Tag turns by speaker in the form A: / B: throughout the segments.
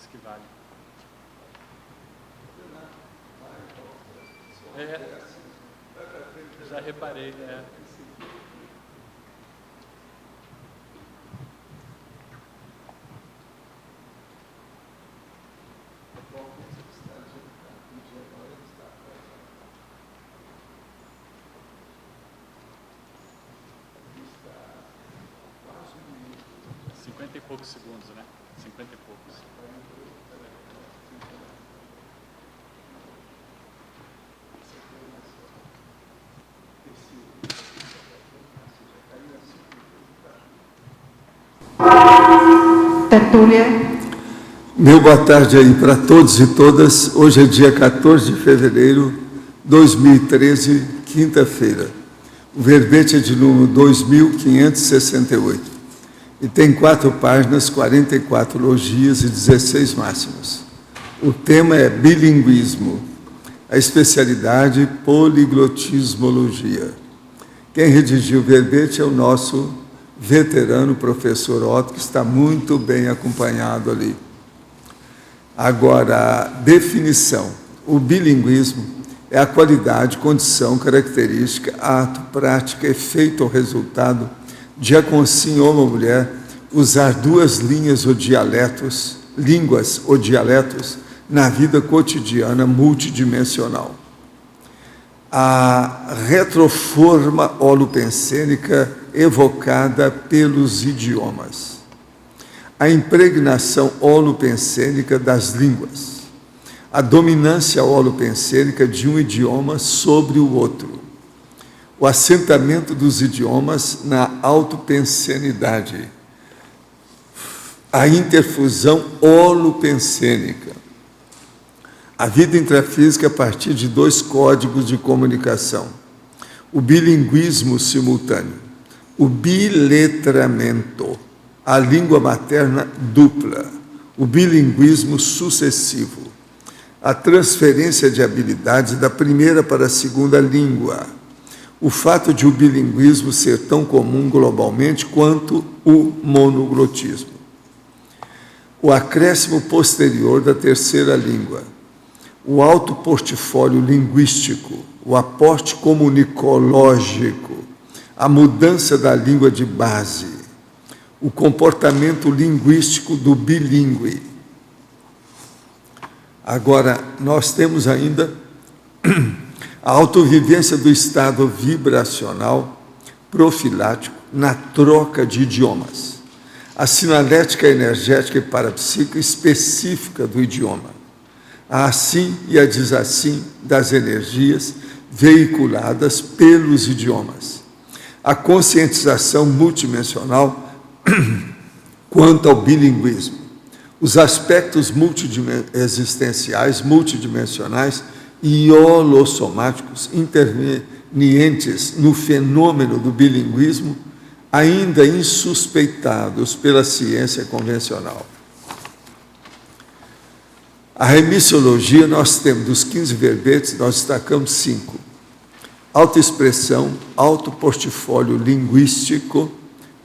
A: Isso que vale. Já reparei, 50 e poucos segundos, né? 50 e poucos.
B: Tertúlia.
C: Meu boa tarde aí para todos e todas. Hoje é dia 14 de fevereiro de 2013, quinta-feira. O verbete é de número 2568 e tem 4 páginas, 44 logias e 16 máximas. O tema é bilinguismo, a especialidade poliglotismologia. Quem redigiu o verbete é o nosso veterano professor Otto, que está muito bem acompanhado ali. Agora, a definição. O bilinguismo é a qualidade, condição, característica, ato, prática, efeito ou resultado de a consim homem ou mulher usar 2 línguas ou dialetos na vida cotidiana multidimensional. A retroforma holopensênica evocada pelos idiomas. A impregnação holopensênica das línguas. A dominância holopensênica de um idioma sobre o outro. O assentamento dos idiomas na autopensenidade. A interfusão holopensênica. A vida intrafísica a partir de 2 códigos de comunicação. O bilinguismo simultâneo. O biletramento. A língua materna dupla. O bilinguismo sucessivo. A transferência de habilidades da primeira para a segunda língua. O fato de o bilinguismo ser tão comum globalmente quanto o monoglotismo. O acréscimo posterior da terceira língua. O alto portfólio linguístico, o aporte comunicológico, a mudança da língua de base, o comportamento linguístico do bilíngue. Agora, nós temos ainda a autovivência do estado vibracional profilático na troca de idiomas, a sinalética energética e parapsíquica específica do idioma, a assim e a desassim das energias veiculadas pelos idiomas, a conscientização multidimensional quanto ao bilinguismo, os aspectos existenciais, multidimensionais e holossomáticos intervenientes no fenômeno do bilinguismo, ainda insuspeitados pela ciência convencional. A remissiologia, nós temos, dos 15 verbetes, nós destacamos 5. Autoexpressão, autoportfólio linguístico,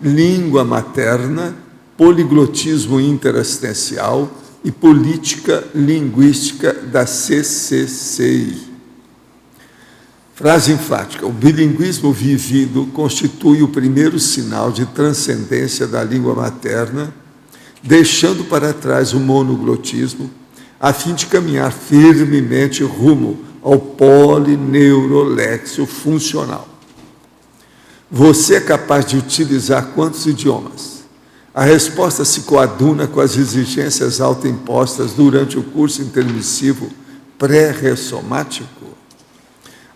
C: língua materna, poliglotismo interassistencial e política linguística da CCCI. Frase enfática: o bilinguismo vivido constitui o primeiro sinal de transcendência da língua materna, deixando para trás o monoglotismo, a fim de caminhar firmemente rumo ao polineurolexio funcional. Você é capaz de utilizar quantos idiomas? A resposta se coaduna com as exigências autoimpostas durante o curso intermissivo pré-ressomático.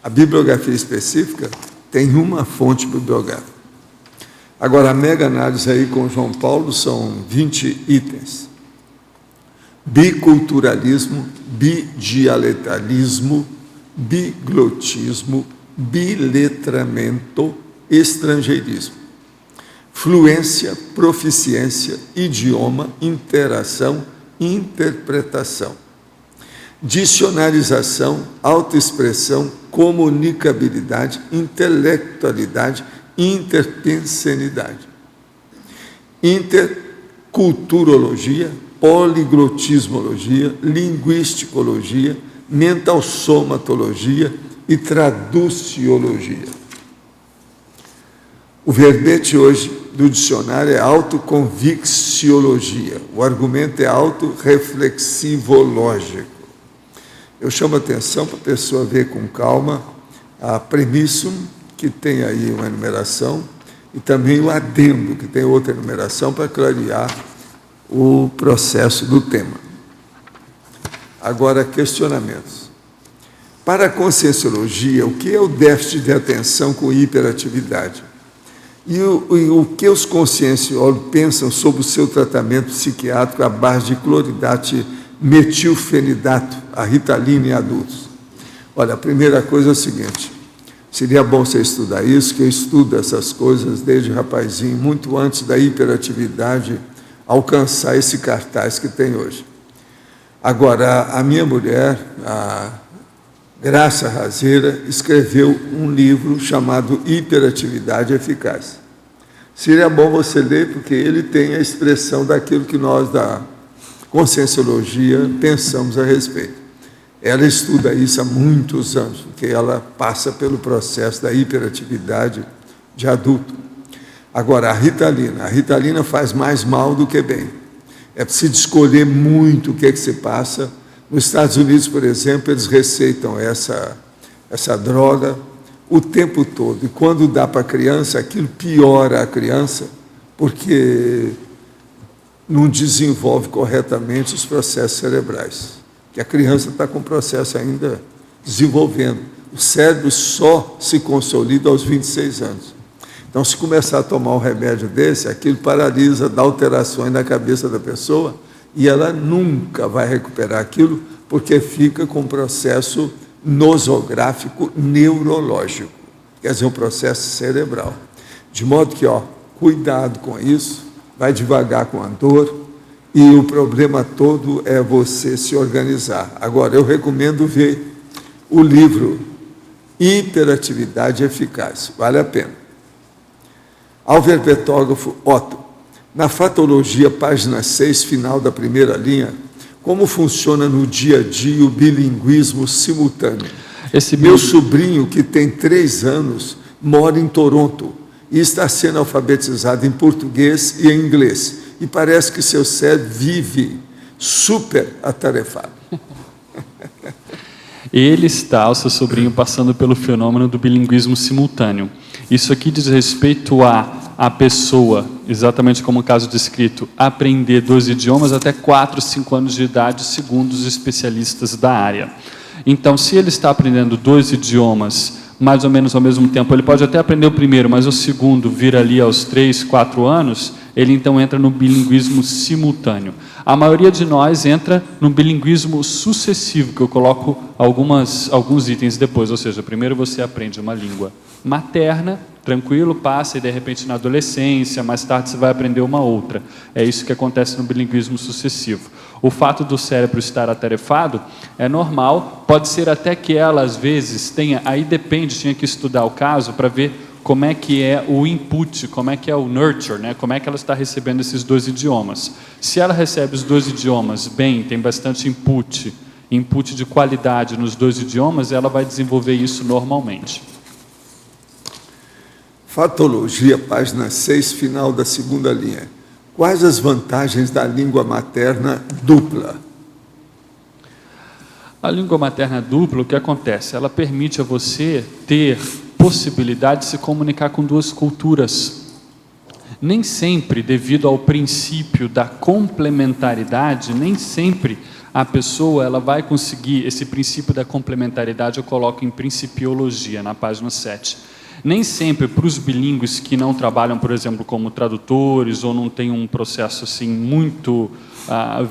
C: A bibliografia específica tem uma fonte bibliográfica. Agora, a mega análise aí com João Paulo são 20 itens. Biculturalismo, bidialetalismo, biglotismo, biletramento, estrangeirismo. Fluência, proficiência, idioma, interação, interpretação. Dicionarização, autoexpressão, comunicabilidade, intelectualidade, interpensenidade. culturologia, poliglotismologia, linguisticologia, mentalsomatologia e traduciologia. O verbete hoje do dicionário é autoconvicciologia. O argumento é autorreflexivológico. Eu chamo a atenção para a pessoa ver com calma a premissum, que tem aí uma enumeração, e também o adendo, que tem outra enumeração, para clarear o processo do tema. Agora, questionamentos. Para a conscienciologia, o que é o déficit de atenção com hiperatividade? E o que os conscienciólogos pensam sobre o seu tratamento psiquiátrico à base de cloridato metilfenidato, a Ritalina em adultos? Olha, a primeira coisa é o seguinte, seria bom você estudar isso, que eu estudo essas coisas desde rapazinho, muito antes da hiperatividade alcançar esse cartaz que tem hoje. Agora, a minha mulher, a Graça Razeira, escreveu um livro chamado Hiperatividade Eficaz. Seria bom você ler, porque ele tem a expressão daquilo que nós, da conscienciologia, pensamos a respeito. Ela estuda isso há muitos anos, porque ela passa pelo processo da hiperatividade de adulto. Agora, a Ritalina faz mais mal do que bem. É preciso escolher muito o que é que se passa. Nos Estados Unidos, por exemplo, eles receitam essa droga o tempo todo. E quando dá para a criança, aquilo piora a criança, porque não desenvolve corretamente os processos cerebrais. Que a criança está com o processo ainda desenvolvendo. O cérebro só se consolida aos 26 anos. Então, se começar a tomar um remédio desse, aquilo paralisa, dá alterações na cabeça da pessoa, e ela nunca vai recuperar aquilo, porque fica com um processo nosográfico neurológico, quer dizer, um processo cerebral. De modo que, cuidado com isso, vai devagar com a dor, e o problema todo é você se organizar. Agora, eu recomendo ver o livro Hiperatividade Eficaz, vale a pena. Ao verbetógrafo Otto, na Fatologia, página 6, final da primeira linha, como funciona no dia a dia o bilinguismo simultâneo? Meu sobrinho, que tem 3 anos, mora em Toronto e está sendo alfabetizado em português e em inglês. E parece que seu cérebro vive super atarefado.
A: Ele está, o seu sobrinho, passando pelo fenômeno do bilinguismo simultâneo. Isso aqui diz respeito a pessoa, exatamente como o caso descrito, aprender 2 idiomas até 4, 5 anos de idade, segundo os especialistas da área. Então, se ele está aprendendo 2 idiomas, mais ou menos ao mesmo tempo, ele pode até aprender o primeiro, mas o segundo vir ali aos 3, 4 anos, ele então entra no bilinguismo simultâneo. A maioria de nós entra no bilinguismo sucessivo, que eu coloco alguns itens depois, ou seja, primeiro você aprende uma língua materna, tranquilo, passa e de repente na adolescência, mais tarde você vai aprender uma outra. É isso que acontece no bilinguismo sucessivo. O fato do cérebro estar atarefado é normal, pode ser até que ela às vezes tenha, aí depende, tinha que estudar o caso para ver como é que é o input, como é que é o nurture, né? Como é que ela está recebendo esses 2 idiomas. Se ela recebe os 2 idiomas bem, tem bastante input de qualidade nos 2 idiomas, ela vai desenvolver isso normalmente.
C: Fatologia, página 6, final da segunda linha. Quais as vantagens da língua materna dupla?
A: A língua materna dupla, o que acontece? Ela permite a você ter possibilidade de se comunicar com 2 culturas. Nem sempre, devido ao princípio da complementaridade, nem sempre a pessoa ela vai conseguir, esse princípio da complementaridade eu coloco em Principiologia, na página 7. Nem sempre, para os bilíngues que não trabalham, por exemplo, como tradutores, ou não têm um processo assim, muito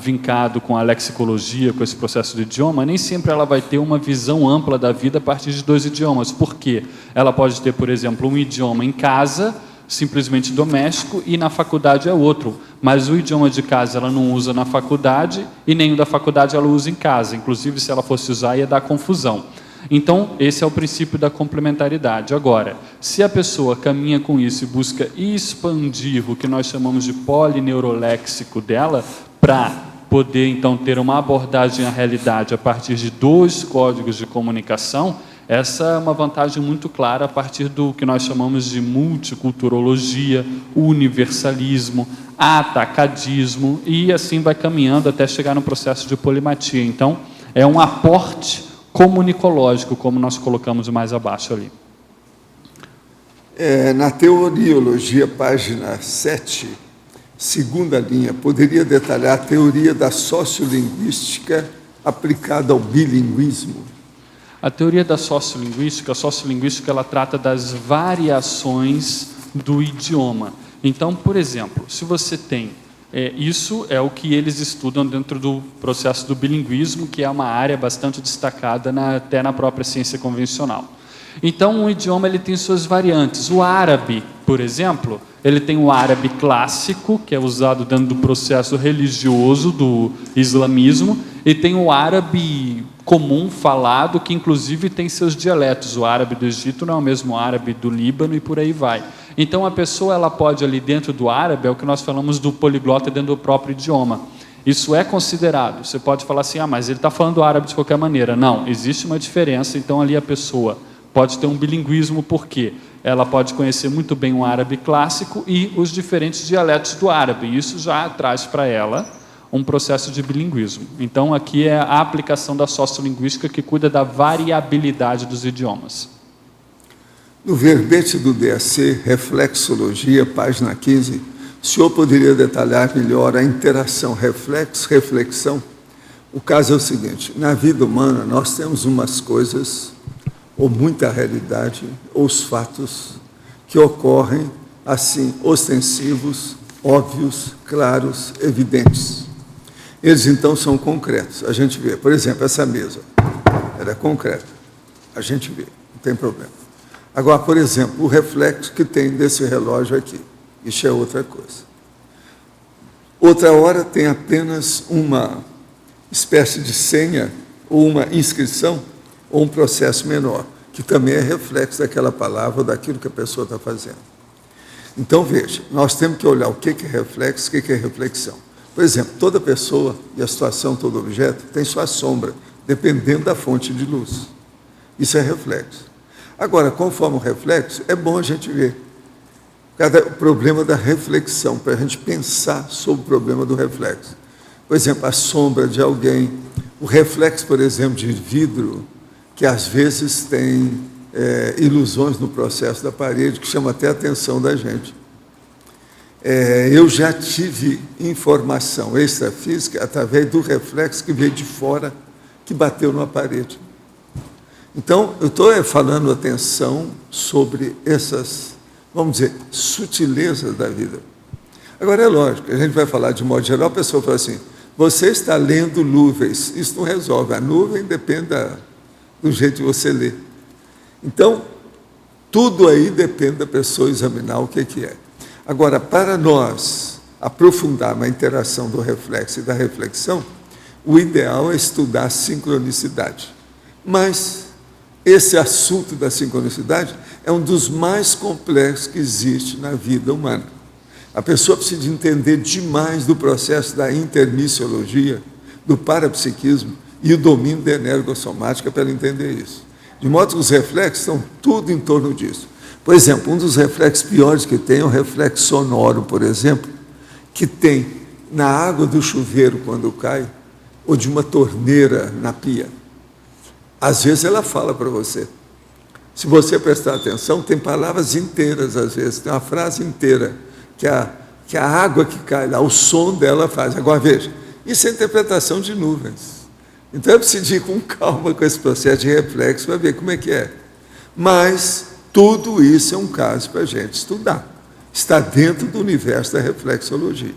A: vincado com a lexicologia, com esse processo do idioma, nem sempre ela vai ter uma visão ampla da vida a partir de 2 idiomas. Por quê? Ela pode ter, por exemplo, um idioma em casa, simplesmente doméstico, e na faculdade é outro. Mas o idioma de casa ela não usa na faculdade, e nem o da faculdade ela usa em casa. Inclusive, se ela fosse usar, ia dar confusão. Então, esse é o princípio da complementaridade. Agora, se a pessoa caminha com isso e busca expandir o que nós chamamos de polineuroléxico dela, para poder, então, ter uma abordagem à realidade a partir de 2 códigos de comunicação, essa é uma vantagem muito clara a partir do que nós chamamos de multiculturologia, universalismo, atacadismo, e assim vai caminhando até chegar no processo de polimatia. Então, é um aporte comunicológico, como nós colocamos mais abaixo ali.
C: Na Teoriologia, página 7, segunda linha, poderia detalhar a teoria da sociolinguística aplicada ao bilinguismo?
A: A teoria da sociolinguística, ela trata das variações do idioma. Então, por exemplo, se você tem... isso é o que eles estudam dentro do processo do bilinguismo, que é uma área bastante destacada até na própria ciência convencional. Então, um idioma ele tem suas variantes. O árabe, por exemplo, ele tem o árabe clássico, que é usado dentro do processo religioso do islamismo, e tem o árabe comum falado, que inclusive tem seus dialetos. O árabe do Egito não é o mesmo árabe do Líbano e por aí vai. Então, a pessoa ela pode, ali dentro do árabe, é o que nós falamos do poliglota dentro do próprio idioma. Isso é considerado. Você pode falar assim, mas ele está falando árabe de qualquer maneira. Não, existe uma diferença. Então, ali a pessoa pode ter um bilinguismo, por quê? Ela pode conhecer muito bem o árabe clássico e os diferentes dialetos do árabe. E isso já traz para ela um processo de bilinguismo. Então, aqui é a aplicação da sociolinguística que cuida da variabilidade dos idiomas.
C: No verbete do DAC, Reflexologia, página 15, o senhor poderia detalhar melhor a interação reflexão? O caso é o seguinte, na vida humana nós temos umas coisas, ou muita realidade, ou os fatos que ocorrem assim, ostensivos, óbvios, claros, evidentes. Eles então são concretos. A gente vê, por exemplo, essa mesa, ela é concreta. A gente vê, não tem problema. Agora, por exemplo, o reflexo que tem desse relógio aqui, isso é outra coisa. Outra hora tem apenas uma espécie de senha, ou uma inscrição, ou um processo menor, que também é reflexo daquela palavra, ou daquilo que a pessoa está fazendo. Então, veja, nós temos que olhar o que é reflexo, o que é reflexão. Por exemplo, toda pessoa e a situação, todo objeto, tem sua sombra, dependendo da fonte de luz. Isso é reflexo. Agora, conforme o reflexo, é bom a gente ver o problema da reflexão, para a gente pensar sobre o problema do reflexo. Por exemplo, a sombra de alguém, o reflexo, por exemplo, de vidro, que às vezes tem ilusões no processo da parede, que chama até a atenção da gente. Eu já tive informação extrafísica através do reflexo que veio de fora, que bateu numa parede. Então, eu estou falando atenção sobre essas, vamos dizer, sutilezas da vida. Agora, é lógico, a gente vai falar de modo geral, a pessoa fala assim, você está lendo nuvens, isso não resolve, a nuvem depende do jeito que você lê. Então, tudo aí depende da pessoa examinar o que é. Agora, para nós aprofundarmos a interação do reflexo e da reflexão, o ideal é estudar a sincronicidade. Mas esse assunto da sincronicidade é um dos mais complexos que existe na vida humana. A pessoa precisa entender demais do processo da intermissiologia, do parapsiquismo e o domínio da energossomática para ela entender isso. De modo que os reflexos estão tudo em torno disso. Por exemplo, um dos reflexos piores que tem é o reflexo sonoro, por exemplo, que tem na água do chuveiro quando cai, ou de uma torneira na pia. Às vezes ela fala para você. Se você prestar atenção, tem palavras inteiras, às vezes, tem uma frase inteira, que a água que cai lá, o som dela faz. Agora, veja, isso é interpretação de nuvens. Então, é preciso ir com calma com esse processo de reflexo para ver como é que é. Mas tudo isso é um caso para a gente estudar. Está dentro do universo da reflexologia.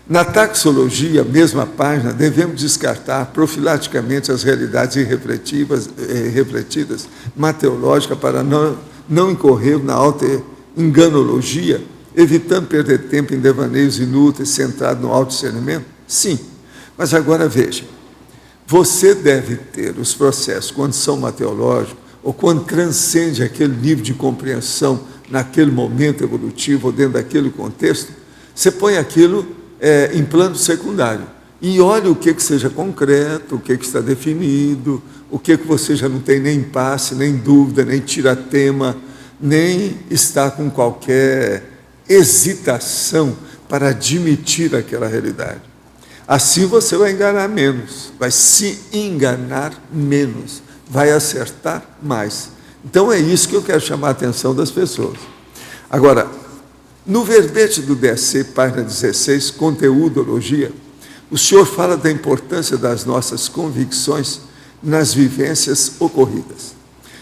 C: Na taxologia, mesma página, devemos descartar profilaticamente as realidades irrefletidas, mateológicas, para não incorrer na auto-enganologia, evitando perder tempo em devaneios inúteis, centrados no autodiscernimento? Sim. Mas agora veja, você deve ter os processos, quando são mateológicos, ou quando transcende aquele nível de compreensão naquele momento evolutivo, ou dentro daquele contexto, você põe aquilo em plano secundário. E olha o que seja concreto, o que está definido, o que você já não tem nem impasse, nem dúvida, nem tira-tema, nem está com qualquer hesitação para admitir aquela realidade. Assim você vai enganar menos, vai se enganar menos, vai acertar mais. Então é isso que eu quero chamar a atenção das pessoas. Agora, no verbete do DSC, página 16, conteúdologia, o senhor fala da importância das nossas convicções nas vivências ocorridas.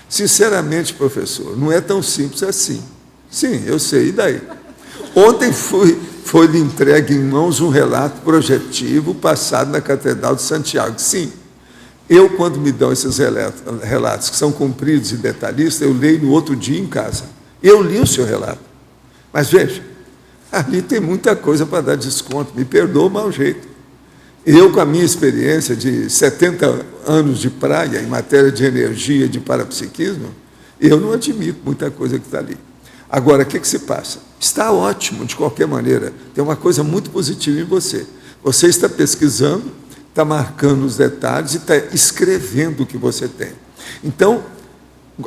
C: Sinceramente, professor, não é tão simples assim. Sim, eu sei, e daí? Ontem foi-lhe entregue em mãos um relato projetivo passado na Catedral de Santiago. Sim, eu, quando me dão esses relatos que são compridos e detalhistas, eu leio no outro dia em casa. Eu li o seu relato. Mas veja, ali tem muita coisa para dar desconto. Me perdoa o mau jeito. Eu, com a minha experiência de 70 anos de praia em matéria de energia e de parapsiquismo, eu não admito muita coisa que está ali. Agora, o que se passa? Está ótimo, de qualquer maneira. Tem uma coisa muito positiva em você. Você está pesquisando, está marcando os detalhes e está escrevendo o que você tem. Então,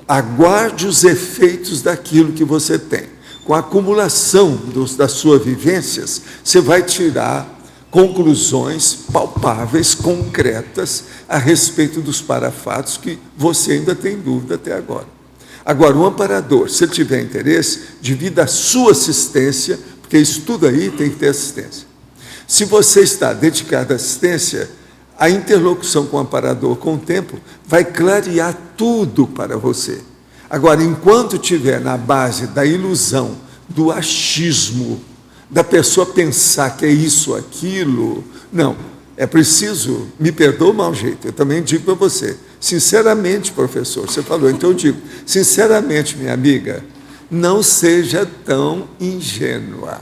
C: aguarde os efeitos daquilo que você tem. Com a acumulação das suas vivências, você vai tirar conclusões palpáveis, concretas, a respeito dos parafatos que você ainda tem dúvida até agora. Agora, o amparador, se ele tiver interesse, divida a sua assistência, porque isso tudo aí tem que ter assistência. Se você está dedicado à assistência, a interlocução com o amparador, com o tempo, vai clarear tudo para você. Agora, enquanto estiver na base da ilusão, do achismo, da pessoa pensar que é isso, aquilo, não. É preciso, me perdoa o mau jeito, eu também digo para você, sinceramente, professor, você falou, então eu digo, sinceramente, minha amiga, não seja tão ingênua.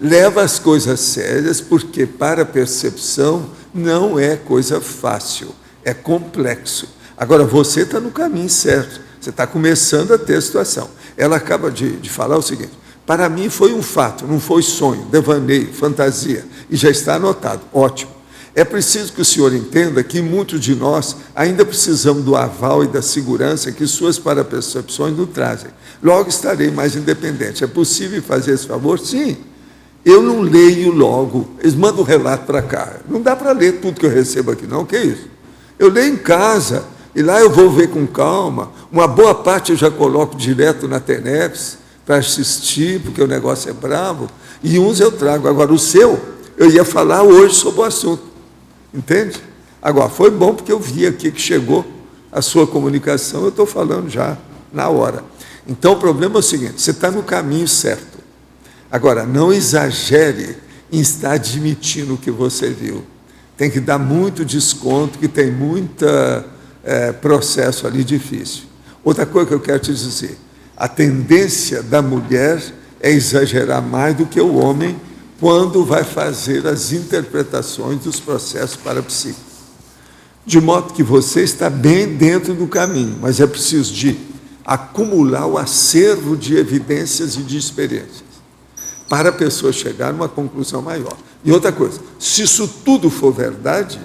C: Leva as coisas sérias, porque para a percepção não é coisa fácil, é complexo. Agora, você está no caminho certo, você está começando a ter a situação. Ela acaba de falar o seguinte: para mim foi um fato, não foi sonho, devaneio, fantasia, e já está anotado, ótimo. É preciso que o senhor entenda que muitos de nós ainda precisamos do aval e da segurança que suas parapercepções nos trazem. Logo estarei mais independente. É possível fazer esse favor? Sim. Eu não leio logo, eles mandam um relato para cá. Não dá para ler tudo que eu recebo aqui, não, o que é isso? Eu leio em casa, e lá eu vou ver com calma. Uma boa parte eu já coloco direto na TENEPS, para assistir, porque o negócio é bravo, e uns eu trago. Agora, o seu, eu ia falar hoje sobre o assunto, entende? Agora, foi bom, porque eu vi aqui que chegou a sua comunicação, eu estou falando já na hora. Então, o problema é o seguinte: você está no caminho certo. Agora, não exagere em estar admitindo o que você viu. Tem que dar muito desconto, que tem muito processo ali difícil. Outra coisa que eu quero te dizer: a tendência da mulher é exagerar mais do que o homem quando vai fazer as interpretações dos processos parapsíquicos. De modo que você está bem dentro do caminho, mas é preciso de acumular o acervo de evidências e de experiências para a pessoa chegar a uma conclusão maior. E outra coisa, se isso tudo for verdade,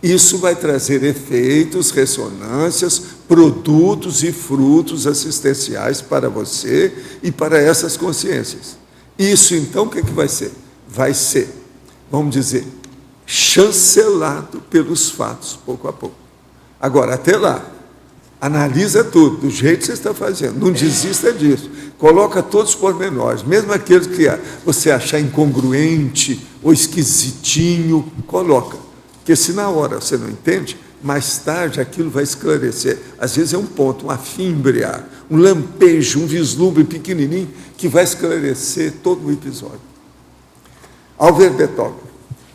C: isso vai trazer efeitos, ressonâncias, produtos e frutos assistenciais para você e para essas consciências. Isso, então, o que vai ser? Vai ser, vamos dizer, chancelado pelos fatos, pouco a pouco. Agora, até lá, analisa tudo, do jeito que você está fazendo. Não desista disso. Coloca todos os pormenores, mesmo aqueles que você achar incongruente ou esquisitinho, coloca. Porque se na hora você não entende, mais tarde aquilo vai esclarecer. Às vezes é um ponto, uma fímbria, um lampejo, um vislumbre pequenininho que vai esclarecer todo o episódio. Albert Beethoven,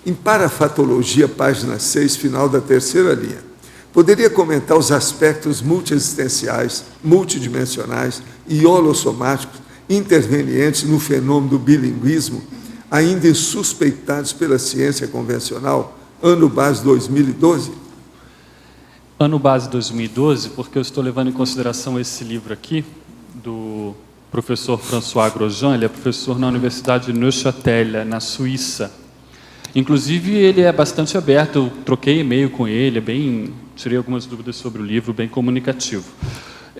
C: em Parafatologia, página 6, final da 3ª linha, poderia comentar os aspectos multiexistenciais, multidimensionais e holossomáticos intervenientes no fenômeno do bilinguismo, ainda insuspeitados pela ciência convencional, ano base 2012?
A: Ano base 2012, porque eu estou levando em consideração esse livro aqui, do professor François Grosjean. Ele é professor na Universidade de Neuchâtel, na Suíça. Inclusive, ele é bastante aberto, eu troquei e-mail com ele, tirei algumas dúvidas sobre o livro, bem comunicativo.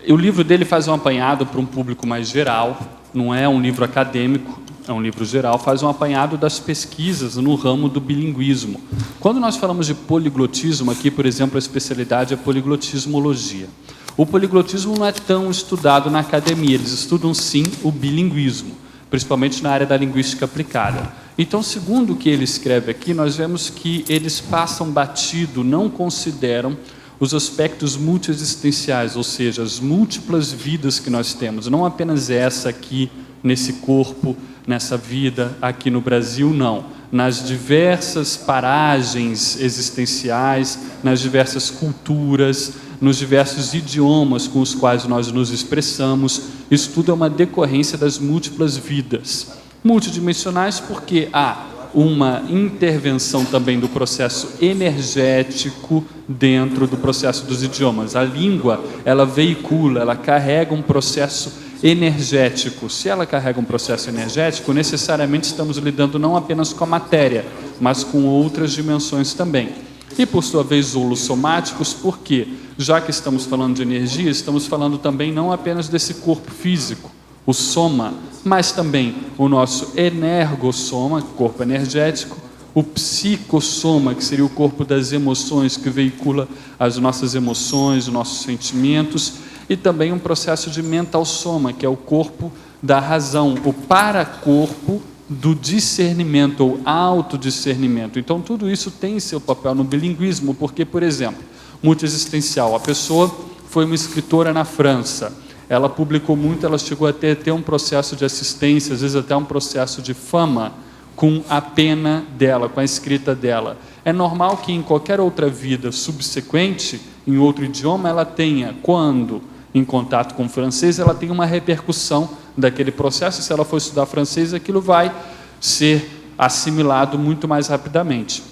A: O livro dele faz um apanhado para um público mais geral, não é um livro acadêmico, é um livro geral, faz um apanhado das pesquisas no ramo do bilinguismo. Quando nós falamos de poliglotismo, aqui, por exemplo, a especialidade é poliglotismologia. O poliglotismo não é tão estudado na academia, eles estudam sim o bilinguismo, principalmente na área da linguística aplicada. Então, segundo o que ele escreve aqui, nós vemos que eles passam batido, não consideram os aspectos multiexistenciais, ou seja, as múltiplas vidas que nós temos, não apenas essa aqui, nesse corpo, nessa vida, aqui no Brasil, não. Nas diversas paragens existenciais, nas diversas culturas, nos diversos idiomas com os quais nós nos expressamos. Isso tudo é uma decorrência das múltiplas vidas. Multidimensionais porque há uma intervenção também do processo energético dentro do processo dos idiomas. A língua, ela veicula, ela carrega um processo energético. Se ela carrega um processo energético, necessariamente estamos lidando não apenas com a matéria, mas com outras dimensões também. E, por sua vez, holossomáticos, porque, já que estamos falando de energia, estamos falando também não apenas desse corpo físico, o soma, mas também o nosso energossoma, corpo energético, o psicossoma, que seria o corpo das emoções, que veicula as nossas emoções, os nossos sentimentos, e também um processo de mental soma, que é o corpo da razão, o paracorpo do discernimento ou autodiscernimento. Então, tudo isso tem seu papel no bilinguismo, porque, por exemplo, multiexistencial, a pessoa foi uma escritora na França, ela publicou muito, ela chegou a ter um processo de assistência, às vezes até um processo de fama, com a pena dela, com a escrita dela. É normal que em qualquer outra vida subsequente, em outro idioma, ela tenha, quando em contato com o francês, ela tem uma repercussão daquele processo. Se ela for estudar francês, aquilo vai ser assimilado muito mais rapidamente.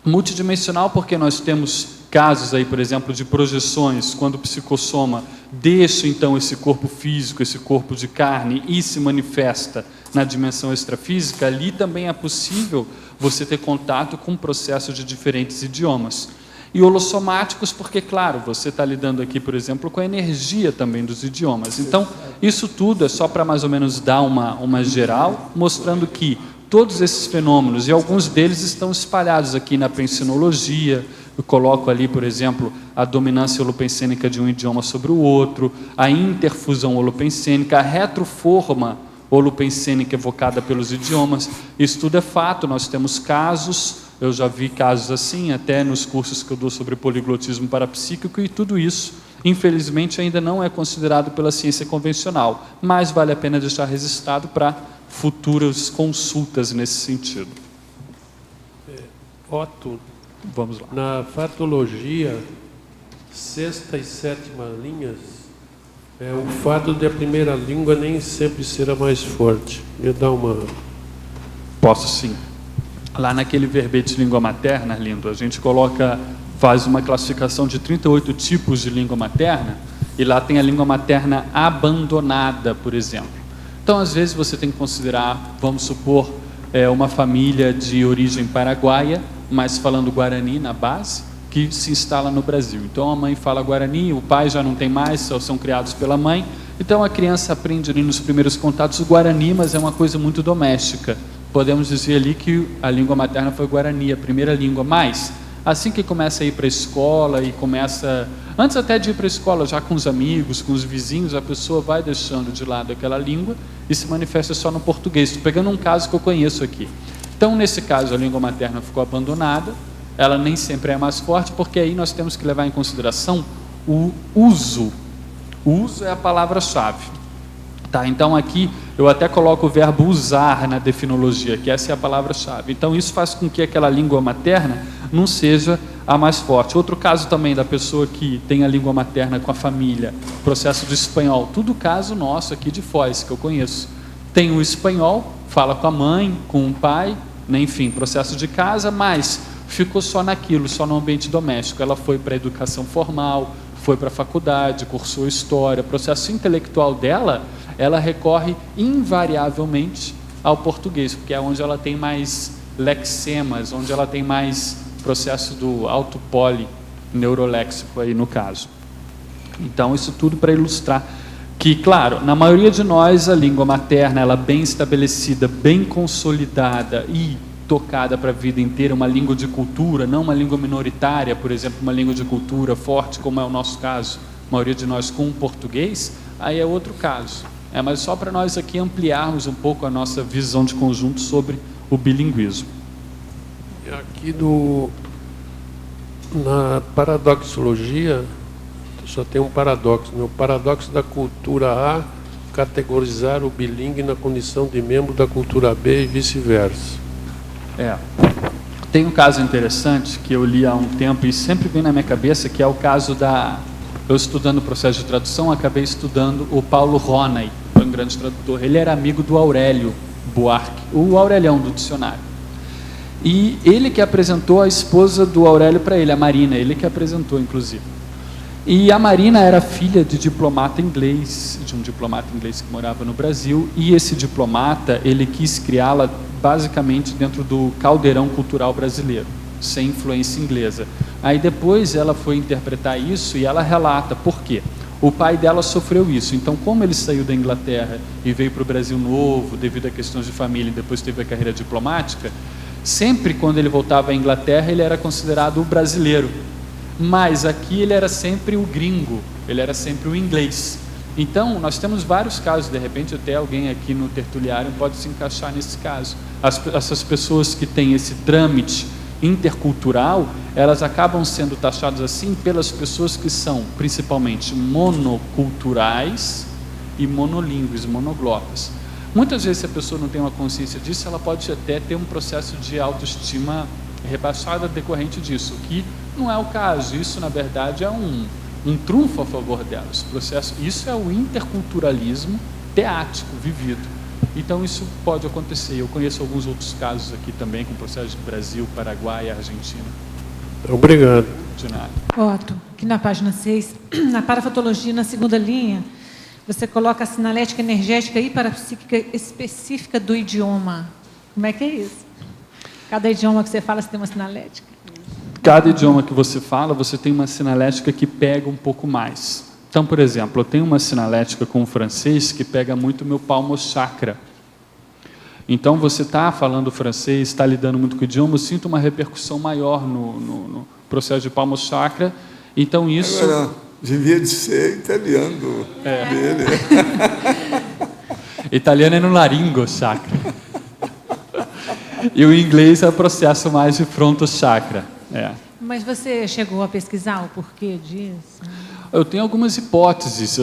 A: Multidimensional porque nós temos casos aí, por exemplo, de projeções, quando o psicossoma deixa então esse corpo físico, esse corpo de carne e se manifesta na dimensão extrafísica, ali também é possível você ter contato com um processo de diferentes idiomas. E holossomáticos porque, claro, você está lidando aqui, por exemplo, com a energia também dos idiomas. Então, isso tudo é só para mais ou menos dar uma geral, mostrando que todos esses fenômenos, e alguns deles estão espalhados aqui na pensinologia. Eu coloco ali, por exemplo, a dominância holopensênica de um idioma sobre o outro, a interfusão holopensênica, a retroforma holopensênica evocada pelos idiomas. Isso tudo é fato, nós temos casos, eu já vi casos assim, até nos cursos que eu dou sobre poliglotismo parapsíquico, e tudo isso, infelizmente, ainda não é considerado pela ciência convencional, mas vale a pena deixar registrado para futuras consultas nesse sentido.
B: Otto,
A: vamos lá.
B: Na fatologia, sexta e sétima linhas, o fato de a primeira língua nem sempre ser a mais forte. Eu dar uma...
A: Posso sim. Lá naquele verbete língua materna, lindo, a gente faz uma classificação de 38 tipos de língua materna, e lá tem a língua materna abandonada, por exemplo. Então, às vezes, você tem que considerar, vamos supor, uma família de origem paraguaia, mas falando Guarani na base, que se instala no Brasil. Então, a mãe fala Guarani, o pai já não tem mais, são criados pela mãe. Então, a criança aprende ali nos primeiros contatos o Guarani, mas é uma coisa muito doméstica. Podemos dizer ali que a língua materna foi Guarani, a primeira língua, mas assim que começa a ir para a escola e começa, antes até de ir para a escola, já com os amigos, com os vizinhos, a pessoa vai deixando de lado aquela língua e se manifesta só no português. Estou pegando um caso que eu conheço aqui. Então, nesse caso, a língua materna ficou abandonada, ela nem sempre é mais forte, porque aí nós temos que levar em consideração o uso. O uso é a palavra-chave. Tá, então aqui eu até coloco o verbo usar na definologia, que essa é a palavra-chave. Então isso faz com que aquela língua materna não seja a mais forte. Outro caso também da pessoa que tem a língua materna com a família, processo do espanhol, tudo caso nosso aqui de Foz, que eu conheço. Tem o espanhol, fala com a mãe, com o pai, né, enfim, processo de casa, mas ficou só naquilo, só no ambiente doméstico. Ela foi para a educação formal, foi para a faculdade, cursou história. O processo intelectual dela, ela recorre invariavelmente ao português, porque é onde ela tem mais lexemas, onde ela tem mais processo do autopoli neuroléxico aí no caso. Então, isso tudo para ilustrar que, claro, na maioria de nós, a língua materna, ela bem estabelecida, bem consolidada e tocada para a vida inteira, uma língua de cultura, não uma língua minoritária, por exemplo, uma língua de cultura forte, como é o nosso caso, a maioria de nós com o português, aí é outro caso. Mas só para nós aqui ampliarmos um pouco a nossa visão de conjunto sobre o bilinguismo.
B: Aqui na paradoxologia, só tem um paradoxo, né? O paradoxo da cultura A categorizar o bilingue na condição de membro da cultura B e vice-versa.
A: Tem um caso interessante que eu li há um tempo e sempre vem na minha cabeça, que é o caso eu estudando o processo de tradução, acabei estudando o Paulo Ronay, foi um grande tradutor. Ele era amigo do Aurélio Buarque, o Aurelião do dicionário. E ele que apresentou a esposa do Aurélio para ele, a Marina, ele que apresentou, inclusive. E a Marina era filha de diplomata inglês, de um diplomata inglês que morava no Brasil, e esse diplomata, ele quis criá-la basicamente dentro do caldeirão cultural brasileiro, sem influência inglesa. Aí depois ela foi interpretar isso e ela relata por quê. O pai dela sofreu isso, então como ele saiu da Inglaterra e veio para o Brasil novo, devido a questões de família, e depois teve a carreira diplomática, sempre quando ele voltava à Inglaterra, ele era considerado o brasileiro. Mas aqui ele era sempre o gringo, ele era sempre o inglês. Então, nós temos vários casos, de repente até alguém aqui no tertuliário pode se encaixar nesse caso. Essas pessoas que têm esse trâmite intercultural, elas acabam sendo taxadas assim pelas pessoas que são principalmente monoculturais e monolíngues, monoglotas. Muitas vezes, se a pessoa não tem uma consciência disso, ela pode até ter um processo de autoestima rebaixada decorrente disso, que não é o caso. Isso, na verdade, é um trunfo a favor delas. Isso é o interculturalismo teático vivido. Então, isso pode acontecer. Eu conheço alguns outros casos aqui também, com processos de Brasil, Paraguai e Argentina.
B: Obrigado.
A: De nada.
D: Otto, aqui na página 6, na parafatologia, na segunda linha, você coloca a sinalética energética e parapsíquica específica do idioma. Como é que é isso? Cada idioma que você fala, você tem uma sinalética?
A: Cada idioma que você fala, você tem uma sinalética que pega um pouco mais. Então, por exemplo, eu tenho uma sinalética com o francês que pega muito o meu palmo chakra. Então, você está falando francês, está lidando muito com o idioma, eu sinto uma repercussão maior no processo de palmo chakra. Então, isso...
C: Agora, devia de ser italiano dele.
A: Italiano é no laringo chakra. E o inglês é o processo mais de fronto chakra.
D: Mas você chegou a pesquisar o porquê disso?
A: Eu tenho algumas hipóteses,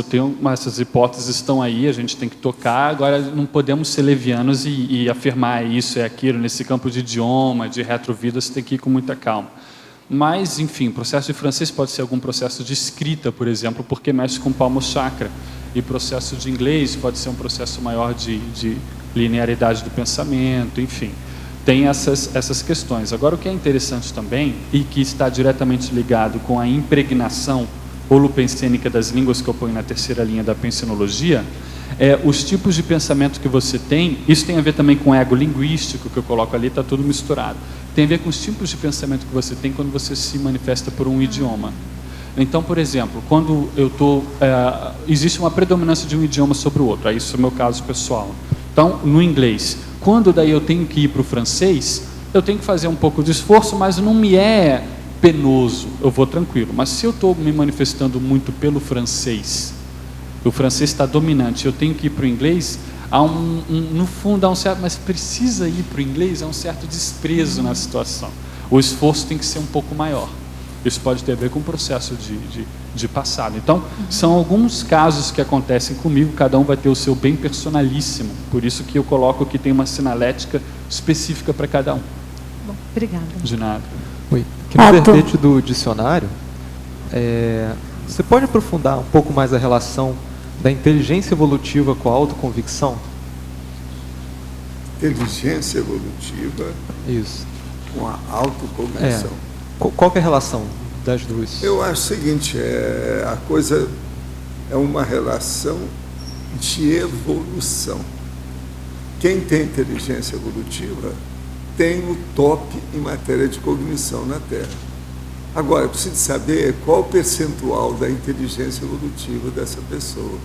A: essas hipóteses estão aí, a gente tem que tocar, agora não podemos ser levianos e afirmar isso, aquilo, nesse campo de idioma, de retrovida, você tem que ir com muita calma. Mas, enfim, o processo de francês pode ser algum processo de escrita, por exemplo, porque mexe com o palmo chakra. E processo de inglês pode ser um processo maior de linearidade do pensamento, enfim. Tem essas questões. Agora, o que é interessante também, e que está diretamente ligado com a impregnação holopensênica das línguas que eu ponho na terceira linha da pensinologia, os tipos de pensamento que você tem, isso tem a ver também com o ego linguístico, que eu coloco ali, está tudo misturado. Tem a ver com os tipos de pensamento que você tem quando você se manifesta por um idioma. Então, por exemplo, quando existe uma predominância de um idioma sobre o outro, isso é o meu caso pessoal. Então, no inglês, quando daí eu tenho que ir para o francês, eu tenho que fazer um pouco de esforço, mas não me é penoso, eu vou tranquilo. Mas se eu estou me manifestando muito pelo francês, o francês está dominante, eu tenho que ir para o inglês, no fundo há um certo, mas precisa ir para o inglês, há um certo desprezo na situação. O esforço tem que ser um pouco maior. Isso pode ter a ver com o processo de passado. Então, são alguns casos que acontecem comigo, cada um vai ter o seu bem personalíssimo, por isso que eu coloco que tem uma sinalética específica para cada um.
D: Bom, obrigada.
A: De nada.
E: Oi. Aqui no verbete do dicionário, você pode aprofundar um pouco mais a relação da inteligência evolutiva com a autoconvicção?
C: Inteligência evolutiva?
E: Isso.
C: com a autocognição.
E: Qual que é a relação das duas?
C: Eu acho o seguinte, a coisa é uma relação de evolução. Quem tem inteligência evolutiva tem o top em matéria de cognição na Terra. Agora, eu preciso saber qual o percentual da inteligência evolutiva dessa pessoa.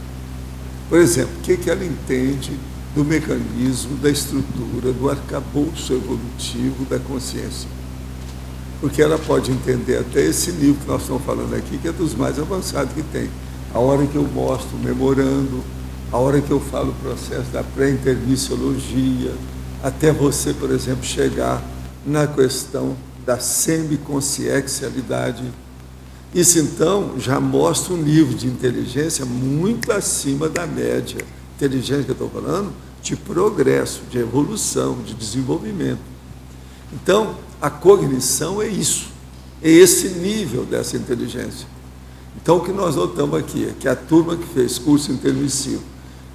C: Por exemplo, o que ela entende do mecanismo, da estrutura, do arcabouço evolutivo da consciência. Porque ela pode entender até esse livro que nós estamos falando aqui, que é dos mais avançados que tem. A hora que eu mostro o memorando, a hora que eu falo o processo da pré-intermissiologia, até você, por exemplo, chegar na questão da semiconsciencialidade. Isso, então, já mostra um nível de inteligência muito acima da média. Inteligência que eu estou falando, de progresso, de evolução, de desenvolvimento. Então, a cognição é isso, é esse nível dessa inteligência. Então, o que nós notamos aqui é que a turma que fez curso intermissivo,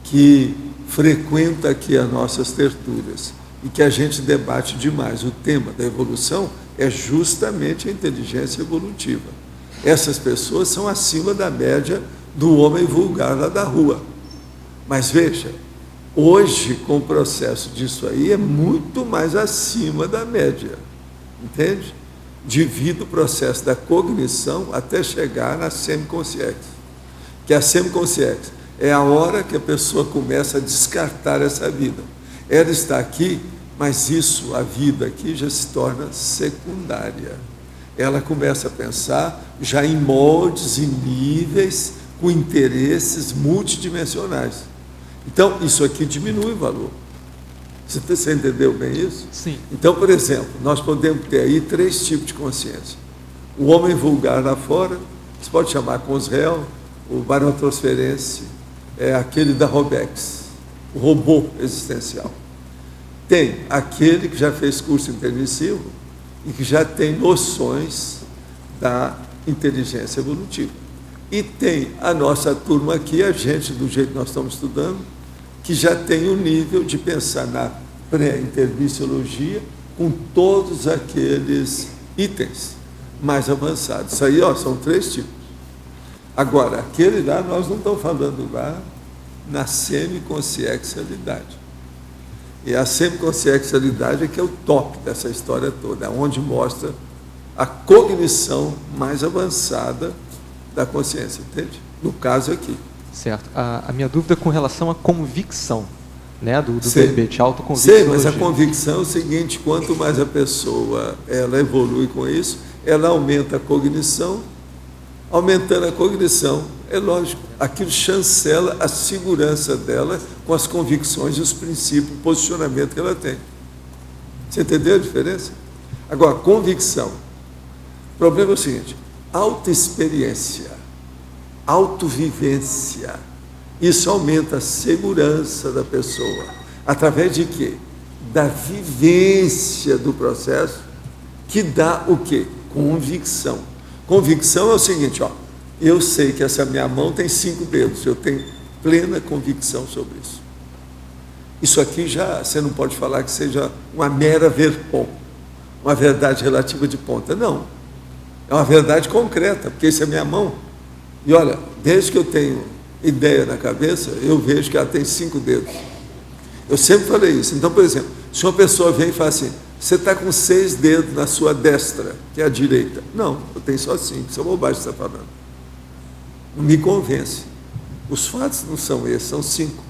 C: que frequenta aqui as nossas tertúlias e que a gente debate demais o tema da evolução, é justamente a inteligência evolutiva. Essas pessoas são acima da média do homem vulgar lá da rua. Mas veja, hoje, com o processo disso aí, é muito mais acima da média, entende? Devido ao processo da cognição até chegar na semiconsciência. Que a semiconsciência é a hora que a pessoa começa a descartar essa vida. Ela está aqui, mas isso, a vida aqui, já se torna secundária. Ela começa a pensar já em moldes e níveis com interesses multidimensionais. Então, isso aqui diminui o valor. Você entendeu bem isso?
E: Sim.
C: Então, por exemplo, nós podemos ter aí 3 tipos de consciência. O homem vulgar lá fora, você pode chamar Consreal, o barotransferense, é aquele da Robex, o robô existencial. Tem aquele que já fez curso intermissivo e que já tem noções da inteligência evolutiva. E tem a nossa turma aqui, a gente, do jeito que nós estamos estudando, que já tem o nível de pensar na pré-intermissiologia com todos aqueles itens mais avançados. Isso aí, são 3 tipos. Agora, aquele lá, nós não estamos falando lá na semiconsciencialidade. E a semiconsciencialidade é que é o top dessa história toda, onde mostra a cognição mais avançada da consciência, entende? No caso aqui.
E: Certo. A minha dúvida é com relação à convicção, né, do verbete, autoconvicção.
C: Sei, mas a convicção é o seguinte, quanto mais a pessoa ela evolui com isso, ela aumenta a cognição. Aumentando a cognição, é lógico, aquilo chancela a segurança dela com as convicções e os princípios, o posicionamento que ela tem. Você entendeu a diferença? Agora, convicção. O problema é o seguinte, autoexperiência, autovivência, isso aumenta a segurança da pessoa. Através de quê? Da vivência do processo, que dá o quê? Convicção. Convicção é o seguinte, eu sei que essa minha mão tem 5 dedos, eu tenho plena convicção sobre isso. Isso aqui já, você não pode falar que seja uma mera verpom, uma verdade relativa de ponta, não. É uma verdade concreta, porque isso é minha mão. E olha, desde que eu tenho ideia na cabeça, eu vejo que ela tem 5 dedos. Eu sempre falei isso. Então, por exemplo, se uma pessoa vem e fala assim, você está com 6 dedos na sua destra, que é a direita. Não, eu tenho só 5, isso é bobagem que você está falando. Não me convence. Os fatos não são esses, são 5.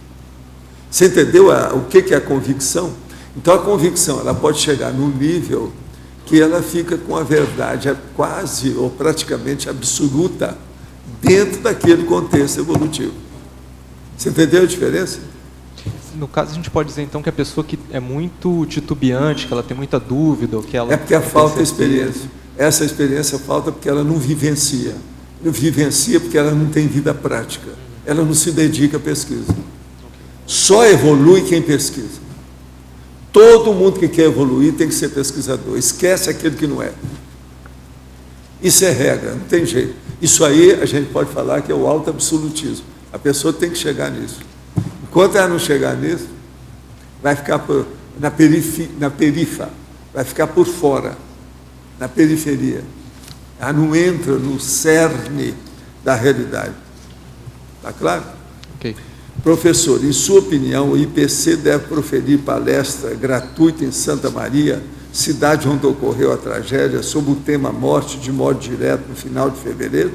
C: Você entendeu o que é a convicção? Então, a convicção ela pode chegar num nível que ela fica com a verdade quase ou praticamente absoluta dentro daquele contexto evolutivo. Você entendeu a diferença?
E: No caso, a gente pode dizer, então, que a pessoa que é muito titubeante, que ela tem muita dúvida, ou que ela...
C: É porque falta experiência. Essa experiência falta porque ela não vivencia. Não vivencia porque ela não tem vida prática. Ela não se dedica à pesquisa. Só evolui quem pesquisa. Todo mundo que quer evoluir tem que ser pesquisador. Esquece aquele que não é. Isso é regra, não tem jeito. Isso aí a gente pode falar que é o autoabsolutismo. A pessoa tem que chegar nisso. Enquanto ela não chegar nisso, vai ficar na perifa. vai ficar por fora, na periferia. Ela não entra no cerne da realidade. Está claro?
E: Ok.
C: Professor, em sua opinião, o IPC deve proferir palestra gratuita em Santa Maria, cidade onde ocorreu a tragédia, sobre o tema morte de modo direto no final de fevereiro?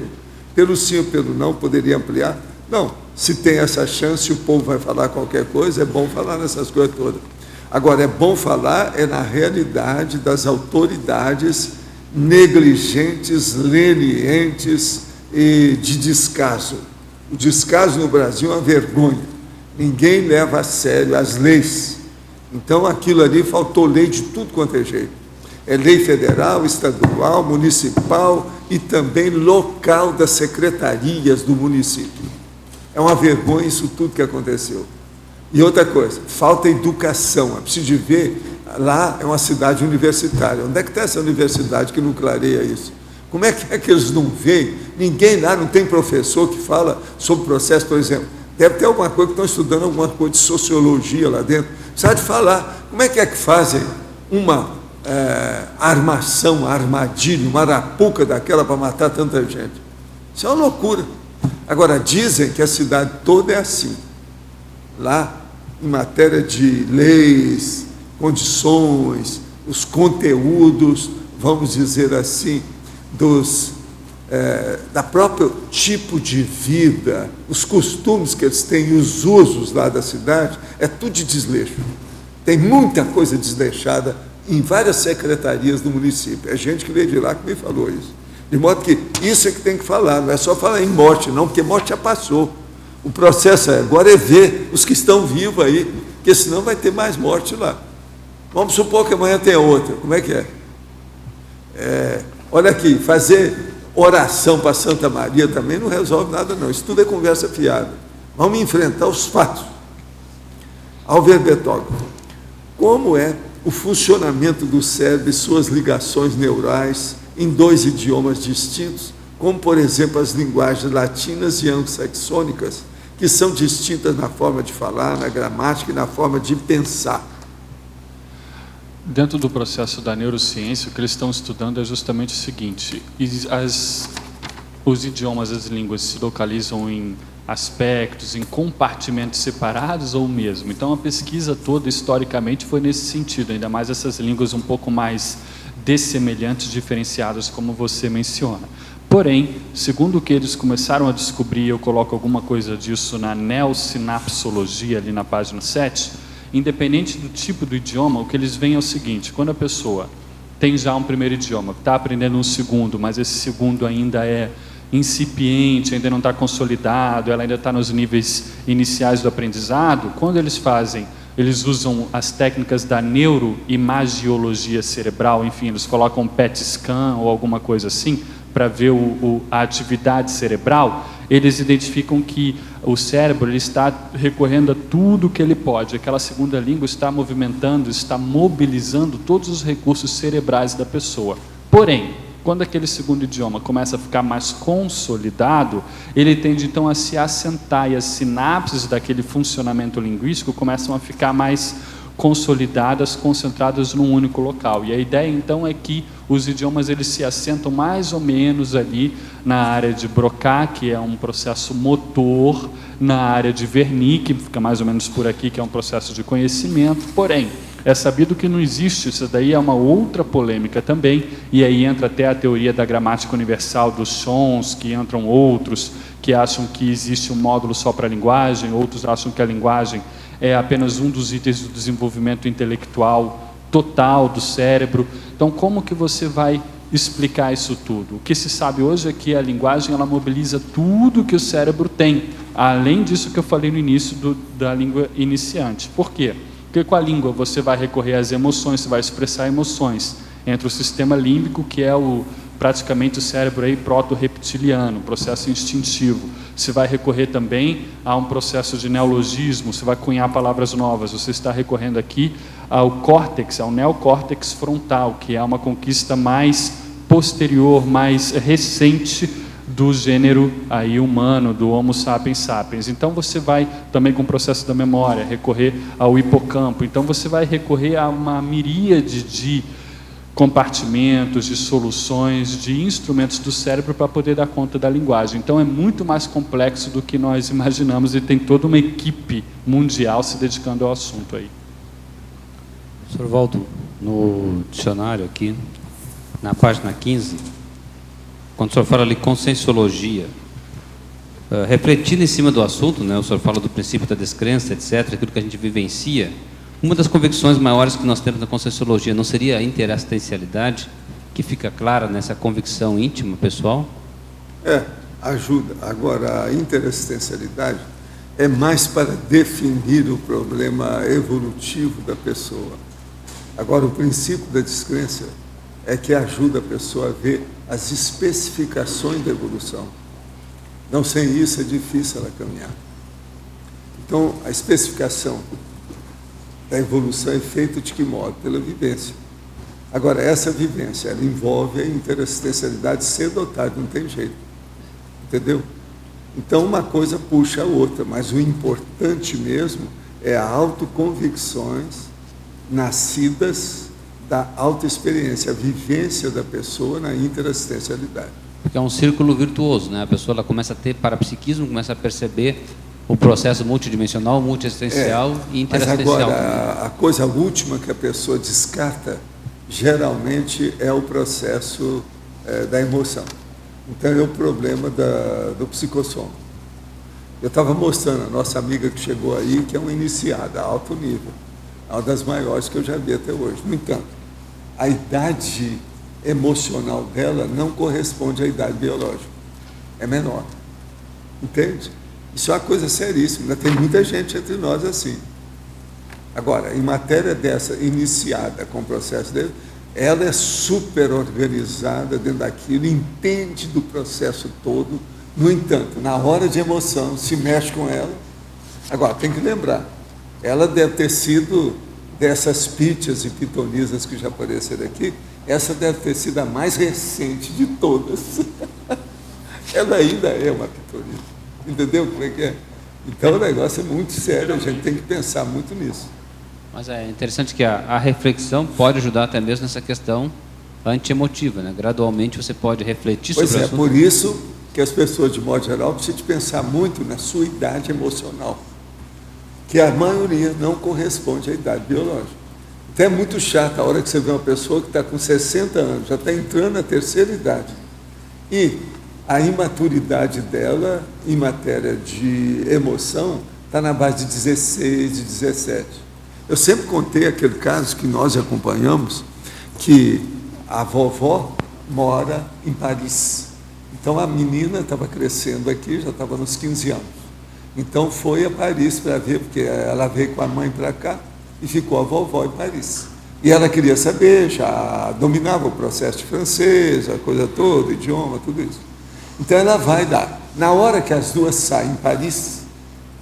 C: Pelo sim ou pelo não, poderia ampliar? Não, se tem essa chance, o povo vai falar qualquer coisa, é bom falar nessas coisas todas. Agora, é bom falar na realidade das autoridades negligentes, lenientes e de descaso. O descaso no Brasil é uma vergonha. Ninguém leva a sério as leis. Então, aquilo ali faltou lei de tudo quanto é jeito. É lei federal, estadual, municipal e também local das secretarias do município. É uma vergonha isso tudo que aconteceu. E outra coisa, falta educação. É preciso de ver, lá é uma cidade universitária. Onde é que está essa universidade que não clareia isso? Como é que eles não veem? Ninguém lá, não tem professor que fala sobre o processo, por exemplo. Deve ter alguma coisa que estão estudando, alguma coisa de sociologia lá dentro. Precisa de falar. Como é que fazem uma armação, uma armadilha, uma arapuca daquela para matar tanta gente? Isso é uma loucura. Agora, dizem que a cidade toda é assim. Lá, em matéria de leis, condições, os conteúdos, vamos dizer assim, da próprio tipo de vida, os costumes que eles têm, os usos lá da cidade, é tudo de desleixo. Tem muita coisa desleixada em várias secretarias do município. É gente que veio de lá que me falou isso. De modo que isso é que tem que falar, não é só falar em morte, não, porque morte já passou. O processo agora é ver os que estão vivos aí, porque senão vai ter mais morte lá. Vamos supor que amanhã tenha outra. Como é que é? Olha aqui, fazer oração para Santa Maria também não resolve nada, não. Isso tudo é conversa fiada. Vamos enfrentar os fatos. Álvaro Betógrafo, como é o funcionamento do cérebro e suas ligações neurais em dois idiomas distintos, como, por exemplo, as linguagens latinas e anglo-saxônicas, que são distintas na forma de falar, na gramática e na forma de pensar?
A: Dentro do processo da neurociência, o que eles estão estudando é justamente o seguinte: os idiomas, as línguas se localizam em aspectos, em compartimentos separados ou mesmo. Então, a pesquisa toda, historicamente, foi nesse sentido, ainda mais essas línguas um pouco mais dessemelhantes, diferenciadas, como você menciona. Porém, segundo o que eles começaram a descobrir, eu coloco alguma coisa disso na neosinapsologia, ali na página 7, independente do tipo do idioma, o que eles veem é o seguinte: quando a pessoa tem já um primeiro idioma, está aprendendo um segundo, mas esse segundo ainda é incipiente, ainda não está consolidado, ela ainda está nos níveis iniciais do aprendizado, quando eles usam as técnicas da neuroimagiologia cerebral, enfim, eles colocam um PET scan ou alguma coisa assim, para ver a atividade cerebral, eles identificam que o cérebro ele está recorrendo a tudo que ele pode. Aquela segunda língua está movimentando, está mobilizando todos os recursos cerebrais da pessoa. Porém, quando aquele segundo idioma começa a ficar mais consolidado, ele tende então a se assentar e as sinapses daquele funcionamento linguístico começam a ficar mais consolidadas, concentradas num único local. E a ideia então é que os idiomas eles se assentam mais ou menos ali na área de Broca, que é um processo motor, na área de Wernicke, que fica mais ou menos por aqui, que é um processo de conhecimento. Porém, é sabido que não existe, isso daí é uma outra polêmica também, e aí entra até a teoria da gramática universal dos Chomsky, entram outros que acham que existe um módulo só para a linguagem, outros acham que a linguagem é apenas um dos itens do desenvolvimento intelectual total do cérebro. Então, como que você vai explicar isso tudo? O que se sabe hoje é que a linguagem ela mobiliza tudo que o cérebro tem, além disso que eu falei no início da língua iniciante. Por quê? Porque com a língua você vai recorrer às emoções, você vai expressar emoções. Entra o sistema límbico, que é praticamente o cérebro aí proto-reptiliano, processo instintivo. Você vai recorrer também a um processo de neologismo, você vai cunhar palavras novas. Você está recorrendo aqui ao córtex, ao neocórtex frontal, que é uma conquista mais posterior, mais recente do gênero aí humano, do Homo sapiens sapiens. Então você vai também com o processo da memória recorrer ao hipocampo. Então você vai recorrer a uma miríade de compartimentos, de soluções, de instrumentos do cérebro para poder dar conta da linguagem. Então é muito mais complexo do que nós imaginamos e tem toda uma equipe mundial se dedicando ao assunto aí.
F: Sr. Valdo, no dicionário aqui, na página 15, quando o senhor fala ali conscienciologia, refletindo em cima do assunto, né, o senhor fala do princípio da descrença, etc., aquilo que a gente vivencia, uma das convicções maiores que nós temos na conscienciologia não seria a interassistencialidade, que fica clara nessa convicção íntima, pessoal?
C: Ajuda. Agora, a interassistencialidade é mais para definir o problema evolutivo da pessoa. Agora, o princípio da descrença é que ajuda a pessoa a ver as especificações da evolução. Não, sem isso é difícil ela caminhar. Então, a especificação da evolução é feita de que modo? Pela vivência. Agora, essa vivência, ela envolve a interassistencialidade cedo ou tarde, não tem jeito. Entendeu? Então, uma coisa puxa a outra, mas o importante mesmo é a autoconvicções nascidas da autoexperiência, a vivência da pessoa na interassistencialidade.
F: Porque é um círculo virtuoso, né? A pessoa ela começa a ter parapsiquismo, começa a perceber o processo multidimensional, multiexistencial e interassistencial.
C: Mas agora, a coisa última que a pessoa descarta, geralmente, é o processo da emoção. Então, é o problema do psicossomo. Eu estava mostrando a nossa amiga que chegou aí, que é uma iniciada, alto nível. É uma das maiores que eu já vi até hoje. No entanto, a idade emocional dela não corresponde à idade biológica. É menor. Entende? Isso é uma coisa seríssima. Ainda tem muita gente entre nós assim. Agora, em matéria dessa iniciada com o processo dele, ela é super organizada dentro daquilo, entende do processo todo. No entanto, na hora de emoção, se mexe com ela. Agora, tem que lembrar, ela deve ter sido, dessas pítias e pitonisas que já apareceram aqui, essa deve ter sido a mais recente de todas. Ela ainda é uma pitonisa. Entendeu como é que é? Então o negócio é muito sério, a gente tem que pensar muito nisso.
F: Mas é interessante que a reflexão pode ajudar até mesmo nessa questão antiemotiva, né? Gradualmente você pode refletir sobre o assunto.
C: Pois é, por isso que as pessoas, de modo geral, precisam de pensar muito na sua idade emocional, que a maioria não corresponde à idade biológica. Então é muito chato a hora que você vê uma pessoa que está com 60 anos, já está entrando na terceira idade, e a imaturidade dela, em matéria de emoção, está na base de 16, de 17. Eu sempre contei aquele caso que nós acompanhamos, que a vovó mora em Paris. Então a menina estava crescendo aqui, já estava nos 15 anos. Então foi a Paris para ver, porque ela veio com a mãe para cá e ficou a vovó em Paris. E ela queria saber, já dominava o processo de francês, a coisa toda, o idioma, tudo isso. Então ela vai dar. Na hora que as duas saem em Paris,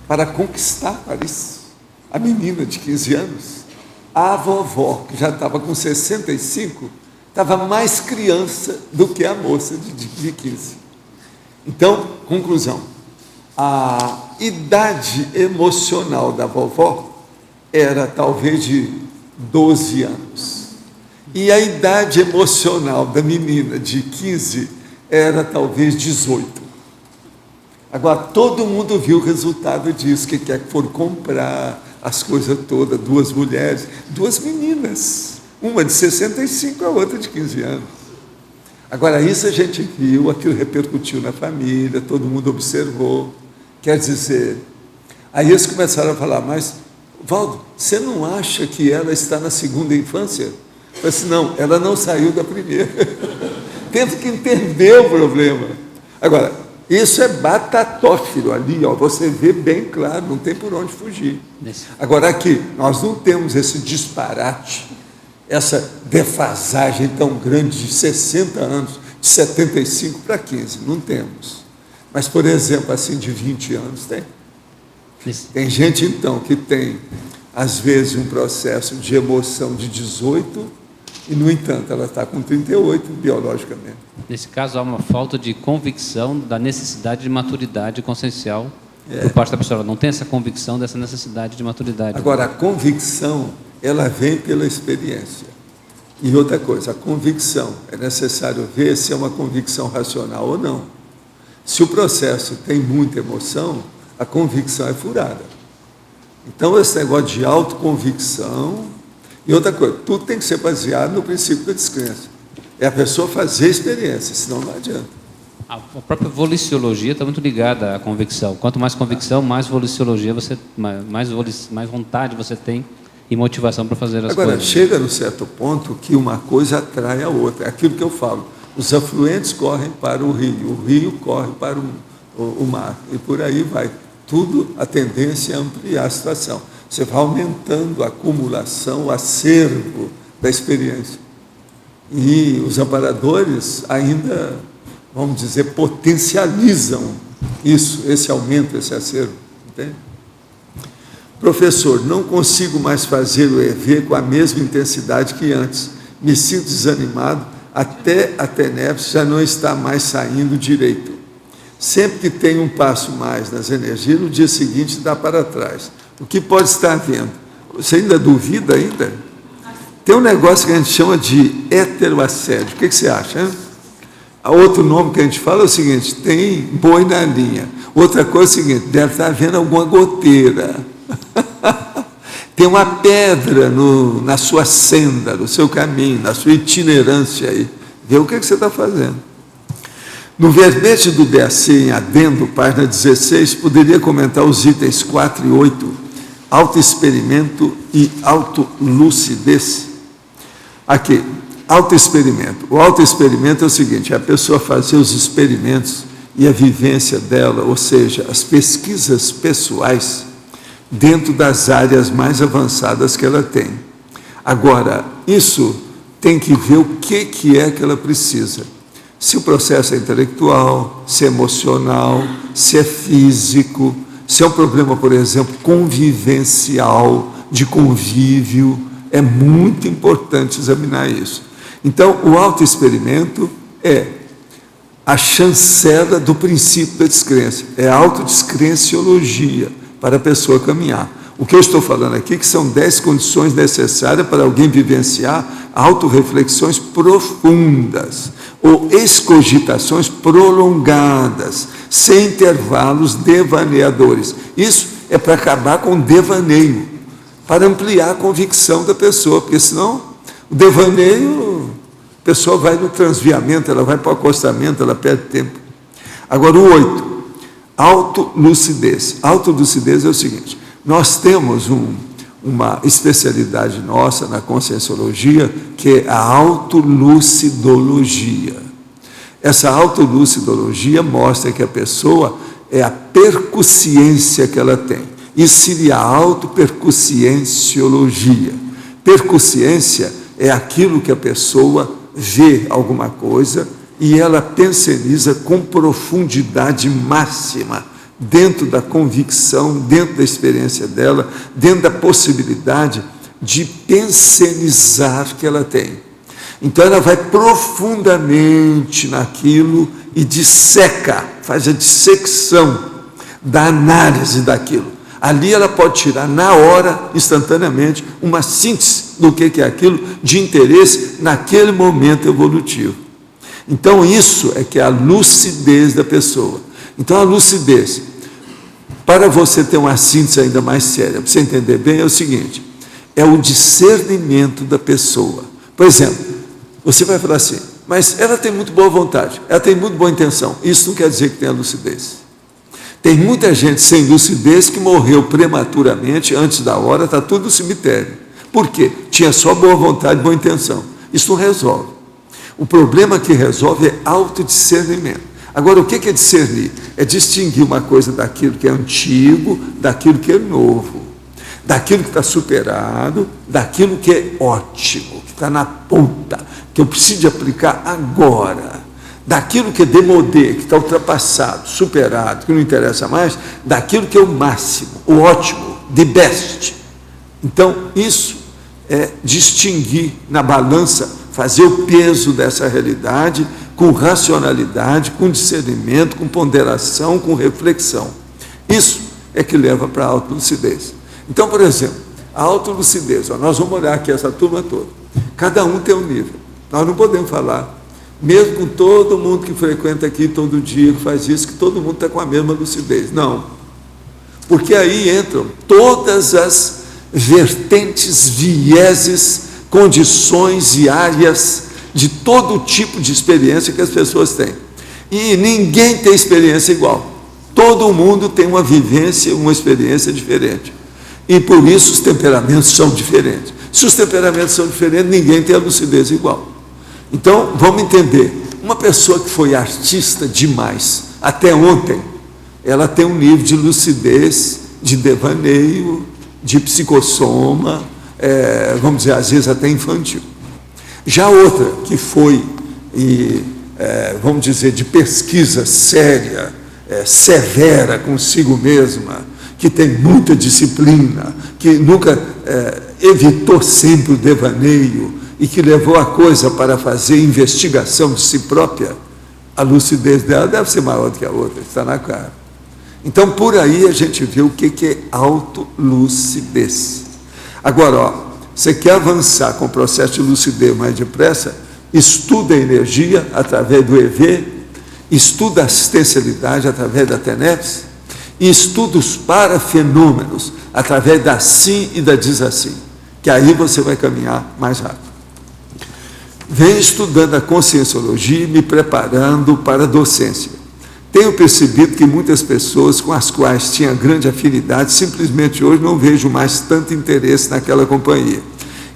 C: para conquistar Paris, a menina de 15 anos, a vovó, que já estava com 65, estava mais criança do que a moça de 15. Então, conclusão, a idade emocional da vovó era talvez de 12 anos. E a idade emocional da menina de 15 era talvez 18. Agora, todo mundo viu o resultado disso, que quer que foram comprar as coisas todas, duas mulheres, duas meninas, uma de 65, a outra de 15 anos. Agora, isso a gente viu, aquilo repercutiu na família, todo mundo observou. Quer dizer, aí eles começaram a falar, mas, Valdo, você não acha que ela está na segunda infância? Eu falei assim, não, ela não saiu da primeira. Temos que entender o problema. Agora, isso é batatófilo ali, ó, você vê bem claro, não tem por onde fugir. Agora aqui, nós não temos esse disparate, essa defasagem tão grande de 60 anos, de 75 para 15, não temos. Mas, por exemplo, assim, de 20 anos tem. Tem gente, então, que tem, às vezes, um processo de emoção de 18, e, no entanto, ela está com 38 biologicamente.
F: Nesse caso, há uma falta de convicção da necessidade de maturidade consciencial por parte da pessoa. Ela não tem essa convicção dessa necessidade de maturidade.
C: Agora, a convicção, ela vem pela experiência. E outra coisa, a convicção, é necessário ver se é uma convicção racional ou não. Se o processo tem muita emoção, a convicção é furada. Então, esse negócio de autoconvicção, e outra coisa, tudo tem que ser baseado no princípio da descrença. É a pessoa fazer experiência, senão não adianta.
F: A própria voliciologia está muito ligada à convicção. Quanto mais convicção, mais voliciologia você, mais vontade você tem e motivação para fazer as coisas.
C: Agora, chega num certo ponto que uma coisa atrai a outra. É aquilo que eu falo. Os afluentes correm para o rio corre para o mar, e por aí vai. Tudo, a tendência é ampliar a situação. Você vai aumentando a acumulação, o acervo da experiência. E os amparadores ainda, vamos dizer, potencializam isso, esse aumento, esse acervo. Entende? Professor, não consigo mais fazer o EV com a mesma intensidade que antes. Me sinto desanimado, até a TENEPS já não está mais saindo direito. Sempre que tem um passo mais nas energias, no dia seguinte dá para trás. O que pode estar havendo? Você ainda duvida ainda? Tem um negócio que a gente chama de heteroassédio. O que você acha? Hein? Outro nome que a gente fala é o seguinte, tem boi na linha. Outra coisa é o seguinte, deve estar havendo alguma goteira. Tem uma pedra na sua senda, no seu caminho, na sua itinerância aí. Vê o que você está fazendo. No verbete do DAC, em adendo, página 16, poderia comentar os itens 4 e 8, autoexperimento e autolucidez. Aqui, autoexperimento. O autoexperimento é o seguinte, é a pessoa fazer os experimentos e a vivência dela, ou seja, as pesquisas pessoais, dentro das áreas mais avançadas que ela tem. Agora, isso tem que ver o que é que ela precisa. Se o processo é intelectual, se é emocional, se é físico, se é um problema, por exemplo, convivencial, de convívio, é muito importante examinar isso. Então, o autoexperimento é a chancela do princípio da descrença, é a autodescrenciologia para a pessoa caminhar. O que eu estou falando aqui, que são 10 condições necessárias para alguém vivenciar autorreflexões profundas, ou excogitações prolongadas, sem intervalos devaneadores. Isso é para acabar com o devaneio, para ampliar a convicção da pessoa, porque senão o devaneio, a pessoa vai no transviamento, ela vai para o acostamento, ela perde tempo. Agora, o 8, autolucidez. Autolucidez é o seguinte, nós temos uma especialidade nossa na conscienciologia, que é a autolucidologia. Essa autolucidologia mostra que a pessoa é a percussiência que ela tem. Isso seria a autopercussienciologia. Percussiência é aquilo que a pessoa vê alguma coisa e ela pensioniza com profundidade máxima, dentro da convicção, dentro da experiência dela, dentro da possibilidade de pensionizar que ela tem. Então ela vai profundamente naquilo e disseca, faz a dissecção da análise daquilo. Ali ela pode tirar na hora, instantaneamente, uma síntese do que é aquilo de interesse naquele momento evolutivo. Então isso é que é a lucidez da pessoa. Então a lucidez, para você ter uma síntese ainda mais séria, para você entender bem, é o seguinte, é o discernimento da pessoa. Por exemplo, você vai falar assim, mas ela tem muito boa vontade, ela tem muito boa intenção. Isso não quer dizer que tenha lucidez. Tem muita gente sem lucidez que morreu prematuramente, antes da hora, está tudo no cemitério. Por quê? Tinha só boa vontade e boa intenção. Isso não resolve. O problema que resolve é autodiscernimento. Agora, o que é discernir? É distinguir uma coisa daquilo que é antigo, daquilo que é novo, daquilo que está superado, daquilo que é ótimo, que está na ponta, que eu preciso de aplicar agora, daquilo que é demodé, que está ultrapassado, superado, que não interessa mais, daquilo que é o máximo, o ótimo, the best. Então, isso é distinguir na balança, fazer o peso dessa realidade com racionalidade, com discernimento, com ponderação, com reflexão. Isso é que leva para a autolucidez. Então, por exemplo, A autolucidez, ó, nós vamos olhar aqui essa turma toda. Cada um tem um nível. Nós não podemos falar, mesmo com todo mundo que frequenta aqui todo dia, que faz isso, que todo mundo está com a mesma lucidez. Não. Porque aí entram todas as vertentes, vieses, condições e áreas de todo tipo de experiência que as pessoas têm. E ninguém tem experiência igual. Todo mundo tem uma vivência, uma experiência diferente. E por isso os temperamentos são diferentes. Se os temperamentos são diferentes, ninguém tem a lucidez igual. Então, vamos entender. Uma pessoa que foi artista demais, até ontem, ela tem um nível de lucidez, de devaneio, de psicossoma, vamos dizer, às vezes até infantil. Já outra, que foi, vamos dizer, de pesquisa séria, severa consigo mesma, que tem muita disciplina, que nunca evitou sempre o devaneio e que levou a coisa para fazer investigação de si própria, a lucidez dela deve ser maior do que a outra, está na cara. Então, por aí a gente vê o que é autolucidez. Agora, ó, você quer avançar com o processo de lucidez mais depressa? Estuda a energia através do EV, estuda a assistencialidade através da TENEPS e estuda os parafenômenos através da sim e da desassim, que aí você vai caminhar mais rápido. Venho estudando a conscienciologia e me preparando para a docência. Tenho percebido que muitas pessoas com as quais tinha grande afinidade, simplesmente hoje não vejo mais tanto interesse naquela companhia.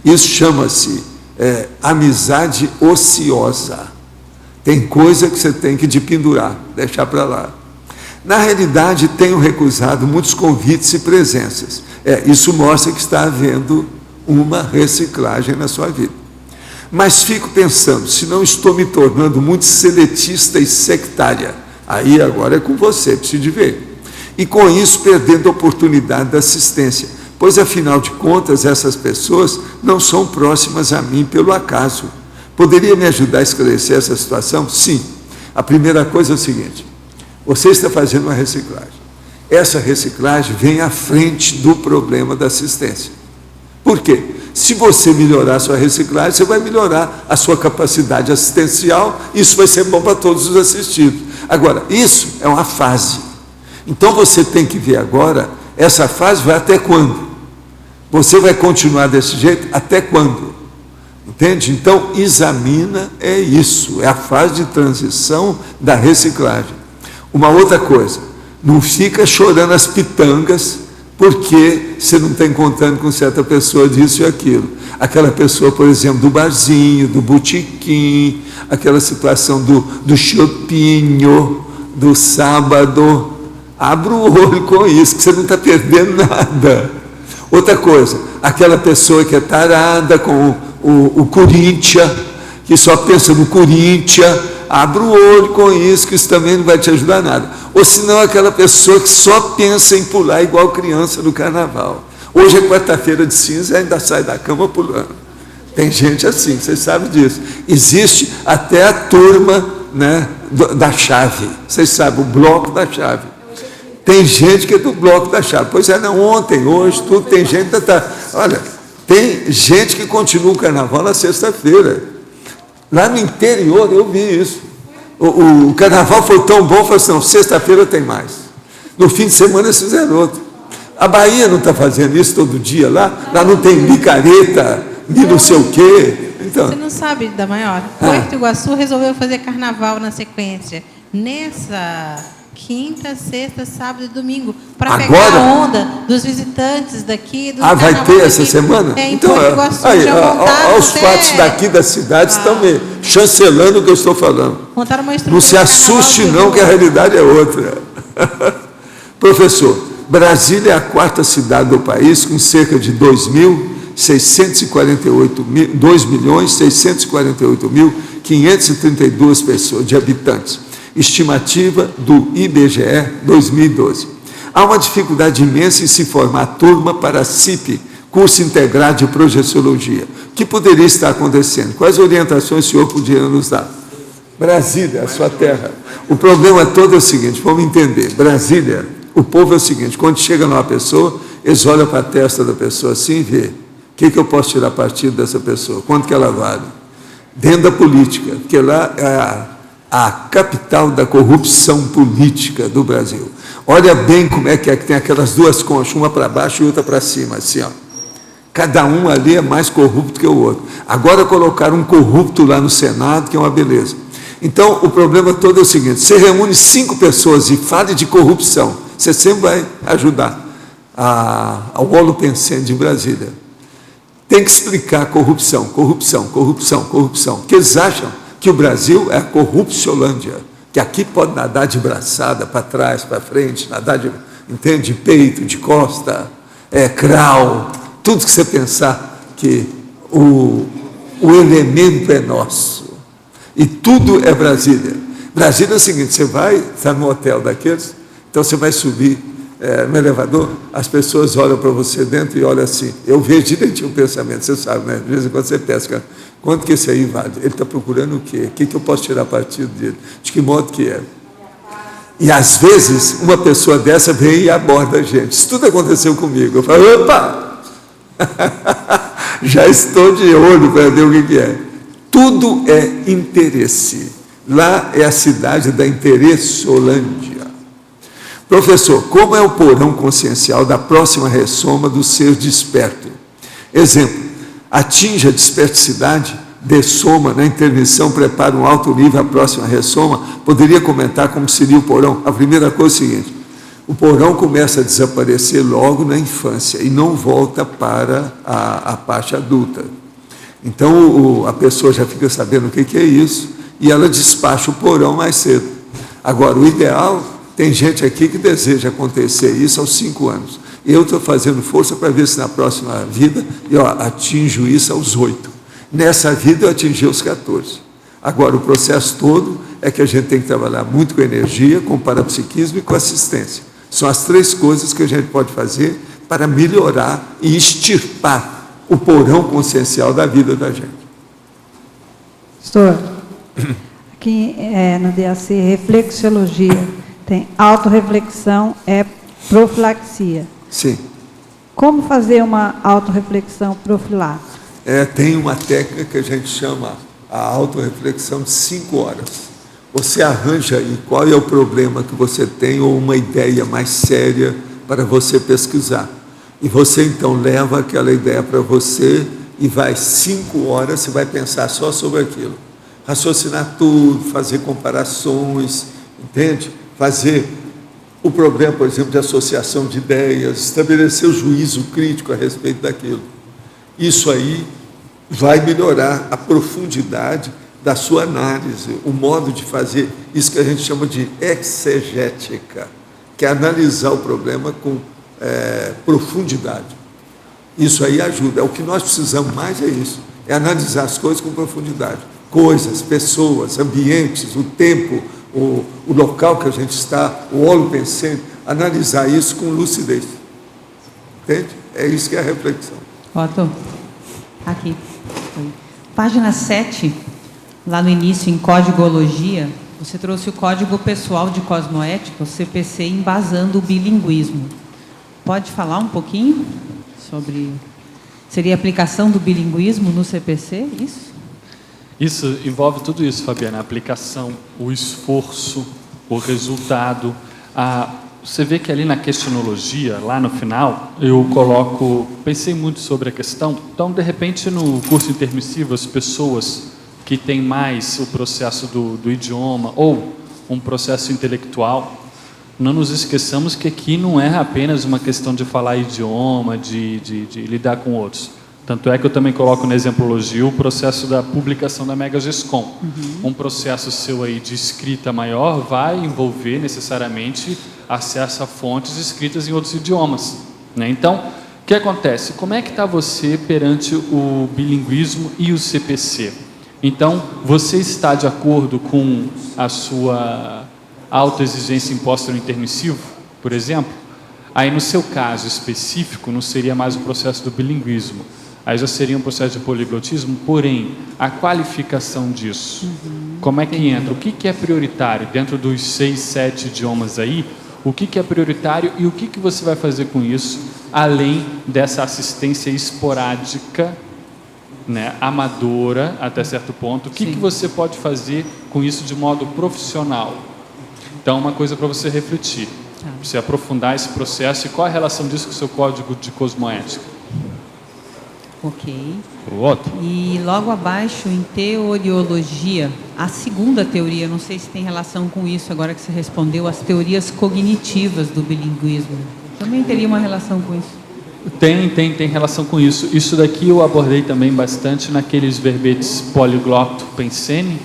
C: Isso chama-se amizade ociosa. Tem coisa que você tem que dependurar, deixar para lá. Na realidade, tenho recusado muitos convites e presenças. Isso mostra que está havendo uma reciclagem na sua vida. Mas fico pensando, se não estou me tornando muito seletista e sectária, aí agora é com você, preciso de ver. E com isso perdendo a oportunidade da assistência, pois afinal de contas essas pessoas não são próximas a mim pelo acaso. Poderia me ajudar a esclarecer essa situação? Sim. A primeira coisa é o seguinte, você está fazendo uma reciclagem. Essa reciclagem vem à frente do problema da assistência. Por quê? Se você melhorar a sua reciclagem, você vai melhorar a sua capacidade assistencial, isso vai ser bom para todos os assistidos. Agora, isso é uma fase. Então você tem que ver agora, essa fase vai até quando? Você vai continuar desse jeito até quando? Entende? Então, examina, é isso, é a fase de transição da reciclagem. Uma outra coisa, não fica chorando as pitangas, porque você não está encontrando com certa pessoa disso e aquilo. Aquela pessoa, por exemplo, do barzinho, do botequim, aquela situação do chopinho, do sábado. Abra o olho com isso, que você não está perdendo nada. Outra coisa, aquela pessoa que é tarada com o Corinthians, que só pensa no Corinthians, abra o olho com isso, que isso também não vai te ajudar nada. Ou senão aquela pessoa que só pensa em pular igual criança no carnaval. Hoje é quarta-feira de cinza e ainda sai da cama pulando. Tem gente assim, vocês sabem disso. Existe até a turma, né, da chave. Vocês sabem, o bloco da chave. Tem gente que é do bloco da chave. Pois é, não, ontem, hoje, tudo, tem gente que está... Olha, tem gente que continua o carnaval na sexta-feira. Lá no interior eu vi isso. O carnaval foi tão bom, falei assim, não, sexta-feira tem mais. No fim de semana eles fizeram outro. A Bahia não está fazendo isso todo dia lá? Lá não tem micareta, nem não sei o quê. Então,
G: você não sabe da maior. Porto Iguaçu resolveu fazer carnaval na sequência. Nessa quinta, sexta, sábado e domingo. Para pegar a onda dos visitantes daqui. Do
C: vai ter essa semana?
G: Então, Porto Iguaçu já montaram
C: os fatos daqui da cidade estão me chancelando o que eu estou falando.
G: Montaram uma estrutura.
C: Não se assuste não, que a realidade é outra. Professor, Brasília é a quarta cidade do país, com cerca de 2.648.532 pessoas, de habitantes. Estimativa do IBGE 2012. Há uma dificuldade imensa em se formar turma para a CIP, curso integrado de projeciologia. O que poderia estar acontecendo? Quais orientações o senhor poderia nos dar? Brasília, a sua terra. O problema todo é o seguinte, vamos entender. Brasília, O povo é o seguinte, quando chega numa pessoa, eles olham para a testa da pessoa assim e vê, o que eu posso tirar partido dessa pessoa? Quanto que ela vale? Dentro da política, porque lá é a capital da corrupção política do Brasil. Olha bem como é que tem aquelas duas conchas, uma para baixo e outra para cima, assim, ó. Cada um ali é mais corrupto que o outro. Agora colocaram um corrupto lá no Senado, que é uma beleza. Então, o problema todo é o seguinte, você reúne 5 pessoas e fale de corrupção, você sempre vai ajudar ao holopensene de Brasília. Tem que explicar corrupção, corrupção, corrupção, corrupção, porque eles acham que o Brasil é a corrupciolândia, que aqui pode nadar de braçada, para trás, para frente, nadar de, entende, de peito, de costa, crawl, tudo que você pensar que o elemento é nosso. E tudo é Brasília. Brasília é o seguinte, você vai, está num hotel daqueles, então você vai subir no elevador, as pessoas olham para você dentro e olham assim. Eu vejo direitinho o pensamento, você sabe, né? De vez em quando você pesca. Quanto que esse aí vale? Ele está procurando o quê? O que eu posso tirar partido dele? De que modo que é? E às vezes, uma pessoa dessa vem e aborda a gente. Isso tudo aconteceu comigo. Eu falo, opa! Já estou de olho para ver o que é. Tudo é interesse. Lá é a cidade da Interessolândia. Professor, como é o porão consciencial da próxima ressoma do ser desperto? Exemplo, atinge a desperticidade, dessoma, na intervenção, prepara um alto nível à próxima ressoma. Poderia comentar como seria o porão? A primeira coisa é o seguinte, o porão começa a desaparecer logo na infância e não volta para a parte adulta. Então, a pessoa já fica sabendo o que é isso e ela despacha o porão mais cedo. Agora, o ideal, tem gente aqui que deseja acontecer isso aos 5 anos. Eu estou fazendo força para ver se na próxima vida eu atinjo isso aos 8. Nessa vida eu atingi aos 14. Agora, o processo todo é que a gente tem que trabalhar muito com energia, com parapsiquismo e com assistência. São as 3 coisas que a gente pode fazer para melhorar e extirpar o porão consciencial da vida da gente.
H: Pastor, aqui no DAC, reflexologia, tem autorreflexão, profilaxia.
C: Sim.
H: Como fazer uma autorreflexão profilática?
C: Tem uma técnica que a gente chama a autorreflexão de 5 horas. Você arranja aí qual é o problema que você tem ou uma ideia mais séria para você pesquisar. E você, então, leva aquela ideia para você e vai 5 horas, você vai pensar só sobre aquilo. Raciocinar tudo, fazer comparações, entende? Fazer o problema, por exemplo, de associação de ideias, estabelecer o juízo crítico a respeito daquilo. Isso aí vai melhorar a profundidade da sua análise, o modo de fazer isso que a gente chama de exegética, que é analisar o problema com profundidade. Isso aí ajuda. O que nós precisamos mais é isso, é analisar as coisas com profundidade. Coisas, pessoas, ambientes, o tempo, o local que a gente está, o holopensene, analisar isso com lucidez. Entende? É isso que é a reflexão.
I: Otto, aqui. Página 7, lá no início, em Códigologia, você trouxe o Código Pessoal de Cosmoética, o CPC, embasando o bilinguismo. Pode falar um pouquinho sobre... Seria a aplicação do bilinguismo no CPC, isso?
A: Isso envolve tudo isso, Fabiana, a aplicação, o esforço, o resultado. Você vê que ali na questionologia, lá no final, eu pensei muito sobre a questão, então, de repente, no curso intermissivo, as pessoas que têm mais o processo do idioma ou um processo intelectual, não nos esqueçamos que aqui não é apenas uma questão de falar idioma, de lidar com outros. Tanto é que eu também coloco na exemplologia o processo da publicação da Megagescom. Um processo seu aí de escrita maior vai envolver necessariamente acesso a fontes escritas em outros idiomas, né? Então, o que acontece? Como é que está você perante o bilinguismo e o CPC? Então, você está de acordo com a sua autoexigência imposta no intermissivo, por exemplo? Aí, no seu caso específico, não seria mais o processo do bilinguismo. Aí já seria um processo de poliglotismo, porém, a qualificação disso, como é que entra? O que é prioritário? Dentro dos 6, 7 idiomas aí, o que é prioritário e o que você vai fazer com isso, além dessa assistência esporádica, né, amadora até certo ponto. O que você pode fazer com isso de modo profissional? Então, uma coisa para você refletir, você aprofundar esse processo e qual a relação disso com o seu código de cosmoética.
I: Ok.
A: Ótimo.
I: E logo abaixo, em teoriologia, a segunda teoria, não sei se tem relação com isso, agora que você respondeu, as teorias cognitivas do bilinguismo. Também teria uma relação com isso?
A: Tem relação com isso. Isso daqui eu abordei também bastante naqueles verbetes poligloto pensene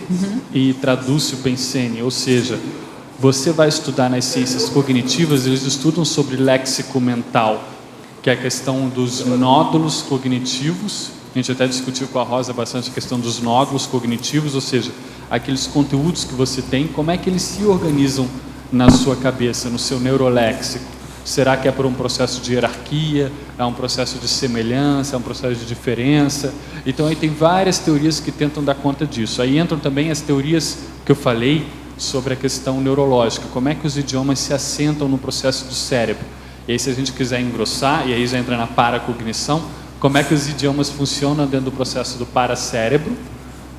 A: e tradúcio pensene, ou seja, você vai estudar nas ciências cognitivas, eles estudam sobre léxico mental, que é a questão dos nódulos cognitivos. A gente até discutiu com a Rosa bastante a questão dos nódulos cognitivos, ou seja, aqueles conteúdos que você tem, como é que eles se organizam na sua cabeça, no seu neuroléxico. Será que é por um processo de hierarquia, é um processo de semelhança, é um processo de diferença? Então, aí tem várias teorias que tentam dar conta disso. Aí entram também as teorias que eu falei sobre a questão neurológica, como é que os idiomas se assentam no processo do cérebro. E aí, se a gente quiser engrossar, e aí já entra na paracognição, como é que os idiomas funcionam dentro do processo do paracérebro,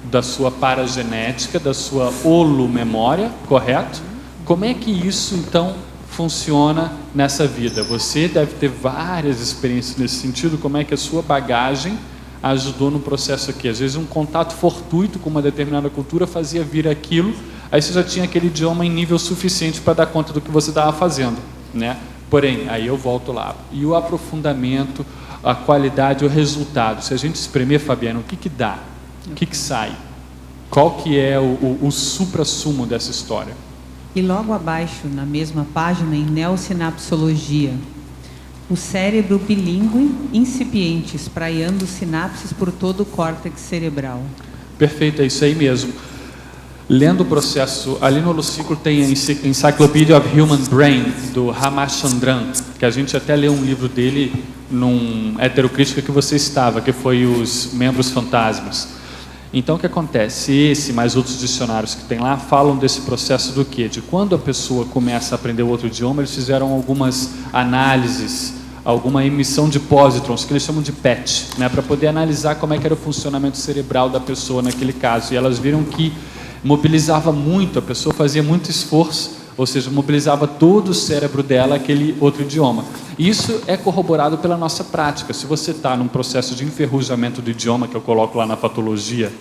A: da sua paragenética, da sua holomemória, correto? Como é que isso, então, funciona nessa vida? Você deve ter várias experiências nesse sentido, como é que a sua bagagem ajudou no processo aqui. Às vezes um contato fortuito com uma determinada cultura fazia vir aquilo, aí você já tinha aquele idioma em nível suficiente para dar conta do que você estava fazendo, né? Porém, aí eu volto lá. E o aprofundamento, a qualidade, o resultado. Se a gente espremer, Fabiano, o que dá? O que sai? Qual que é o supra-sumo dessa história?
I: E logo abaixo, na mesma página, em neossinapsologia, o cérebro bilíngue incipiente, espraiando sinapses por todo o córtex cerebral.
A: Perfeito, é isso aí mesmo. Lendo o processo, ali no Luciclo tem a Encyclopedia of Human Brain, do Ramachandran, que a gente até leu um livro dele num heterocrítica que você estava, que foi os Membros Fantasmas. Então, o que acontece? Esse, mais outros dicionários que tem lá, falam desse processo do quê? De quando a pessoa começa a aprender outro idioma, eles fizeram algumas análises, alguma emissão de pósitrons, que eles chamam de PET, né, para poder analisar como é que era o funcionamento cerebral da pessoa naquele caso. E elas viram que mobilizava muito, a pessoa fazia muito esforço, ou seja, mobilizava todo o cérebro dela aquele outro idioma. Isso é corroborado pela nossa prática. Se você está num processo de enferrujamento do idioma, que eu coloco lá na patologia,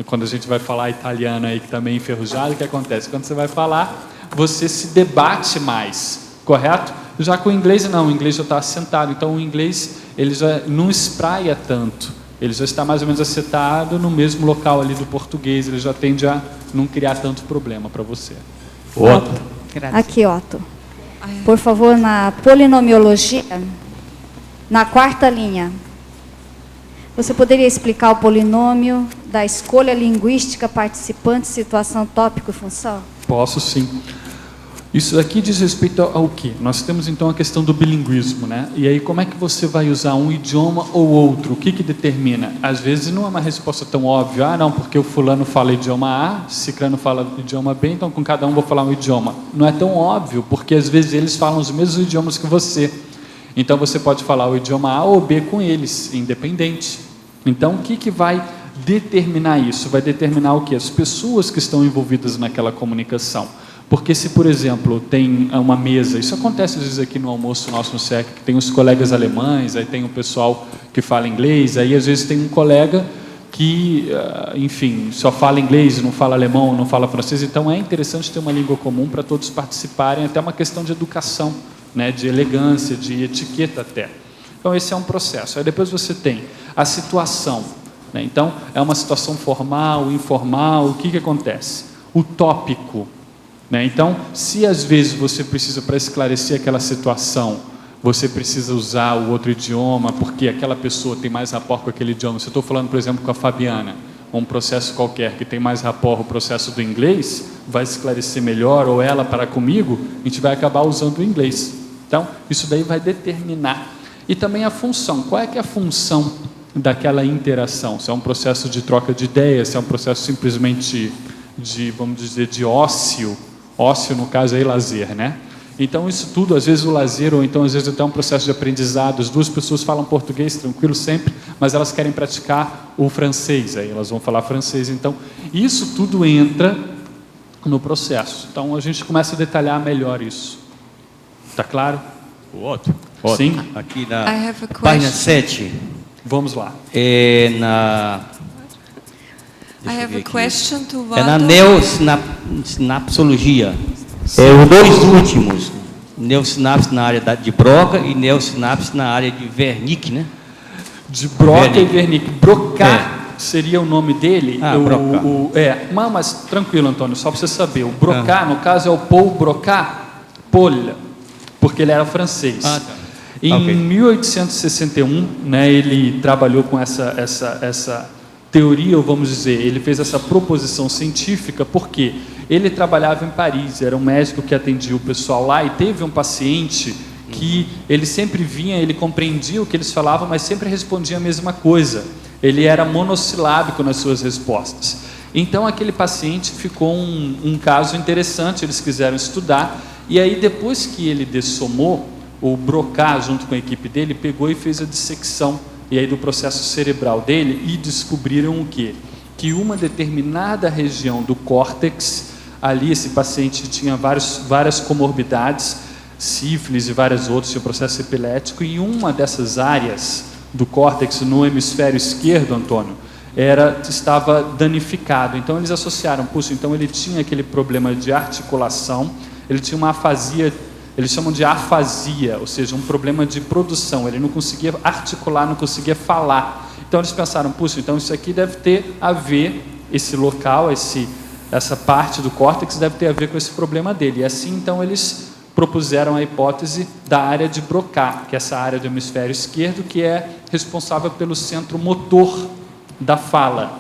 A: quando a gente vai falar italiano aí que está meio enferrujado, o que acontece? Quando você vai falar, você se debate mais, correto? Já com o inglês não, o inglês já está assentado, então o inglês ele já não espraia tanto, ele já está mais ou menos assentado no mesmo local ali do português, ele já tende a não criar tanto problema para você.
J: Otto. Aqui, Otto. Por favor, na polinomiologia, na quarta linha, você poderia explicar o polinômio da escolha linguística, participante, situação, tópico e função?
A: Posso sim. Isso aqui diz respeito ao quê? Nós temos então a questão do bilinguismo, né? E aí como é que você vai usar um idioma ou outro? O que determina? Às vezes não é uma resposta tão óbvia. Ah, não, porque o fulano fala idioma A, ciclano fala idioma B, então com cada um vou falar um idioma. Não é tão óbvio, porque às vezes eles falam os mesmos idiomas que você. Então você pode falar o idioma A ou B com eles, independente. Então o que vai determinar isso? Vai determinar o quê? As pessoas que estão envolvidas naquela comunicação. Porque se, por exemplo, tem uma mesa, isso acontece às vezes aqui no almoço nosso no SEC, que tem os colegas alemães, aí tem o pessoal que fala inglês, aí às vezes tem um colega que, enfim, só fala inglês, não fala alemão, não fala francês, então é interessante ter uma língua comum para todos participarem, até uma questão de educação, né, de elegância, de etiqueta até. Então esse é um processo. Aí depois você tem a situação, né? Então é uma situação formal, informal, o que acontece? O tópico. Então, se às vezes você precisa, para esclarecer aquela situação, você precisa usar o outro idioma, porque aquela pessoa tem mais rapport com aquele idioma. Se eu estou falando, por exemplo, com a Fabiana, um processo qualquer que tem mais rapport, o processo do inglês, vai esclarecer melhor, ou ela para comigo, a gente vai acabar usando o inglês. Então, isso daí vai determinar. E também a função. Qual é que é a função daquela interação? Se é um processo de troca de ideias, se é um processo simplesmente de, vamos dizer, de ócio, no caso aí lazer, né? Então, isso tudo, às vezes o lazer, ou então às vezes até um processo de aprendizado, as duas pessoas falam português tranquilo sempre, mas elas querem praticar o francês, aí elas vão falar francês. Então, isso tudo entra no processo. Então, a gente começa a detalhar melhor isso. Está claro?
K: Ótimo.
A: Sim?
K: Aqui na página 7.
A: Vamos lá.
K: É na...
L: I have a question to
K: É na
L: Waldo.
K: neossinapsologia. É os dois últimos. Neossinapse na área de Broca e neossinapse na área de Wernicke, né?
A: De Broca e Wernicke. Broca seria o nome dele.
K: Broca.
A: Mas tranquilo, Antônio, só para você saber. O Broca, no caso, é o Paul Broca, Paul, porque ele era francês. Em 1861, né, ele trabalhou com essa teoria, ou vamos dizer, ele fez essa proposição científica, porque ele trabalhava em Paris, era um médico que atendia o pessoal lá, e teve um paciente que ele sempre vinha, ele compreendia o que eles falavam, mas sempre respondia a mesma coisa. Ele era monossilábico nas suas respostas. Então, aquele paciente ficou um caso interessante, eles quiseram estudar, e aí, depois que ele dessomou, o Broca, junto com a equipe dele, pegou e fez a dissecção e aí do processo cerebral dele, e descobriram o quê? Que uma determinada região do córtex, ali esse paciente tinha várias comorbidades, sífilis e várias outras, tinha processo epilético, e uma dessas áreas do córtex no hemisfério esquerdo, Antônio, estava danificado. Então eles associaram, puxa, então ele tinha aquele problema de articulação, ele tinha uma afasia, eles chamam de afasia, ou seja, um problema de produção, ele não conseguia articular, não conseguia falar. Então eles pensaram, puxa, então isso aqui deve ter a ver, esse local, essa parte do córtex deve ter a ver com esse problema dele. E assim, então, eles propuseram a hipótese da área de Broca, que é essa área do hemisfério esquerdo, que é responsável pelo centro motor da fala.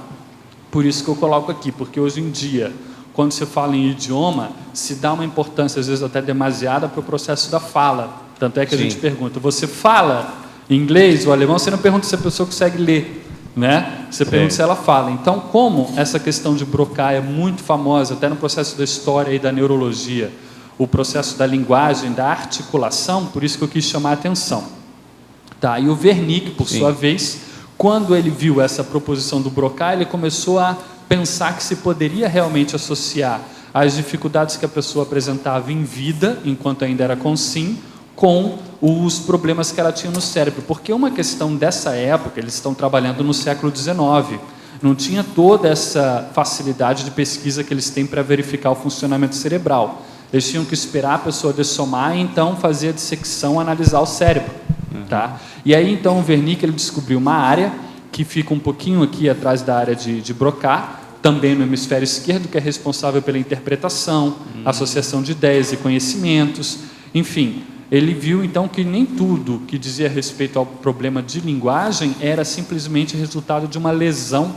A: Por isso que eu coloco aqui, porque hoje em dia, quando se fala em idioma, se dá uma importância, às vezes até demasiada, para o processo da fala. Tanto é que a gente pergunta, você fala inglês ou alemão? Você não pergunta se a pessoa consegue ler, né? Você pergunta se ela fala. Então, como essa questão de Broca é muito famosa, até no processo da história e da neurologia, o processo da linguagem, da articulação, por isso que eu quis chamar a atenção. Tá? E o Wernicke, por sua vez, quando ele viu essa proposição do Broca, ele começou a pensar que se poderia realmente associar as dificuldades que a pessoa apresentava em vida, enquanto ainda era consim, com os problemas que ela tinha no cérebro. Porque uma questão dessa época, eles estão trabalhando no século XIX, não tinha toda essa facilidade de pesquisa que eles têm para verificar o funcionamento cerebral. Eles tinham que esperar a pessoa dessomar e então fazer a dissecção, analisar o cérebro. Tá? E aí então o Wernicke ele descobriu uma área que fica um pouquinho aqui atrás da área de Broca, também no hemisfério esquerdo, que é responsável pela interpretação, associação de ideias e conhecimentos, enfim. Ele viu, então, que nem tudo que dizia respeito ao problema de linguagem era simplesmente resultado de uma lesão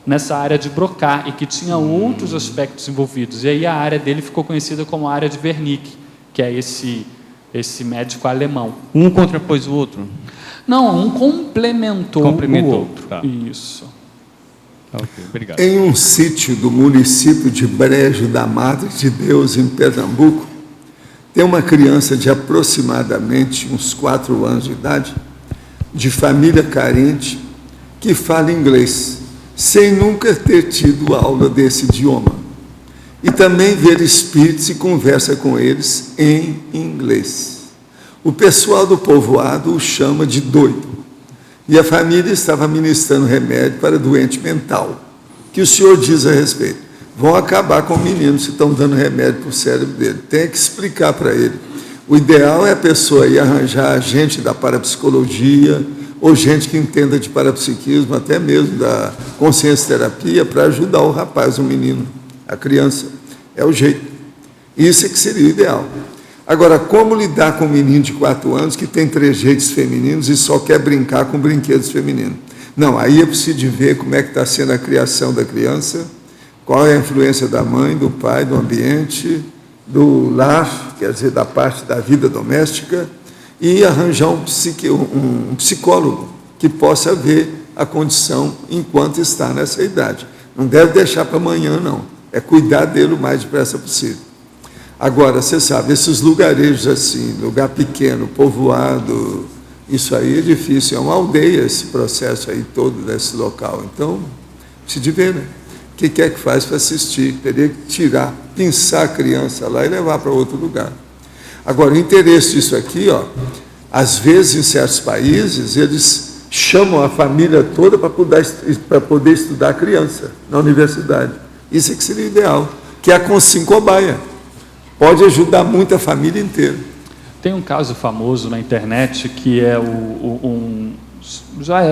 A: nessa área de Broca e que tinha outros aspectos envolvidos. E aí a área dele ficou conhecida como a área de Wernicke, que é esse médico alemão.
K: Um contrapôs o outro?
A: Não, um complementou o outro.
K: Tá.
A: Isso.
K: Okay, obrigado.
C: Em um sítio do município de Brejo da Madre de Deus, em Pernambuco, tem uma criança de aproximadamente uns 4 anos de idade, de família carente, que fala inglês, sem nunca ter tido aula desse idioma. E também vê espíritos e conversa com eles em inglês. O pessoal do povoado o chama de doido. E a família estava ministrando remédio para doente mental. Que o senhor diz a respeito? Vão acabar com o menino se estão dando remédio para o cérebro dele. Tem que explicar para ele. O ideal é a pessoa ir arranjar gente da parapsicologia, ou gente que entenda de parapsiquismo, até mesmo da consciência terapia, para ajudar o rapaz, o menino, a criança. É o jeito. Isso é que seria o ideal. Agora, como lidar com um menino de 4 anos que tem trejeitos femininos e só quer brincar com brinquedos femininos? Não, aí é preciso de ver como é que está sendo a criação da criança, qual é a influência da mãe, do pai, do ambiente, do lar, quer dizer, da parte da vida doméstica, e arranjar um psicólogo que possa ver a condição enquanto está nessa idade. Não deve deixar para amanhã, não. É cuidar dele o mais depressa possível. Agora, você sabe, esses lugarejos assim, lugar pequeno, povoado, isso aí é difícil, é uma aldeia esse processo aí todo desse local. Então, precisa de ver, né? O que é que faz para assistir? Teria que tirar, pinçar a criança lá e levar para outro lugar. Agora, o interesse disso aqui, ó, às vezes em certos países, eles chamam a família toda para poder estudar a criança na universidade. Isso é que seria ideal, que é a Consim Cobaia. Pode ajudar muito a família inteira.
A: Tem um caso famoso na internet que é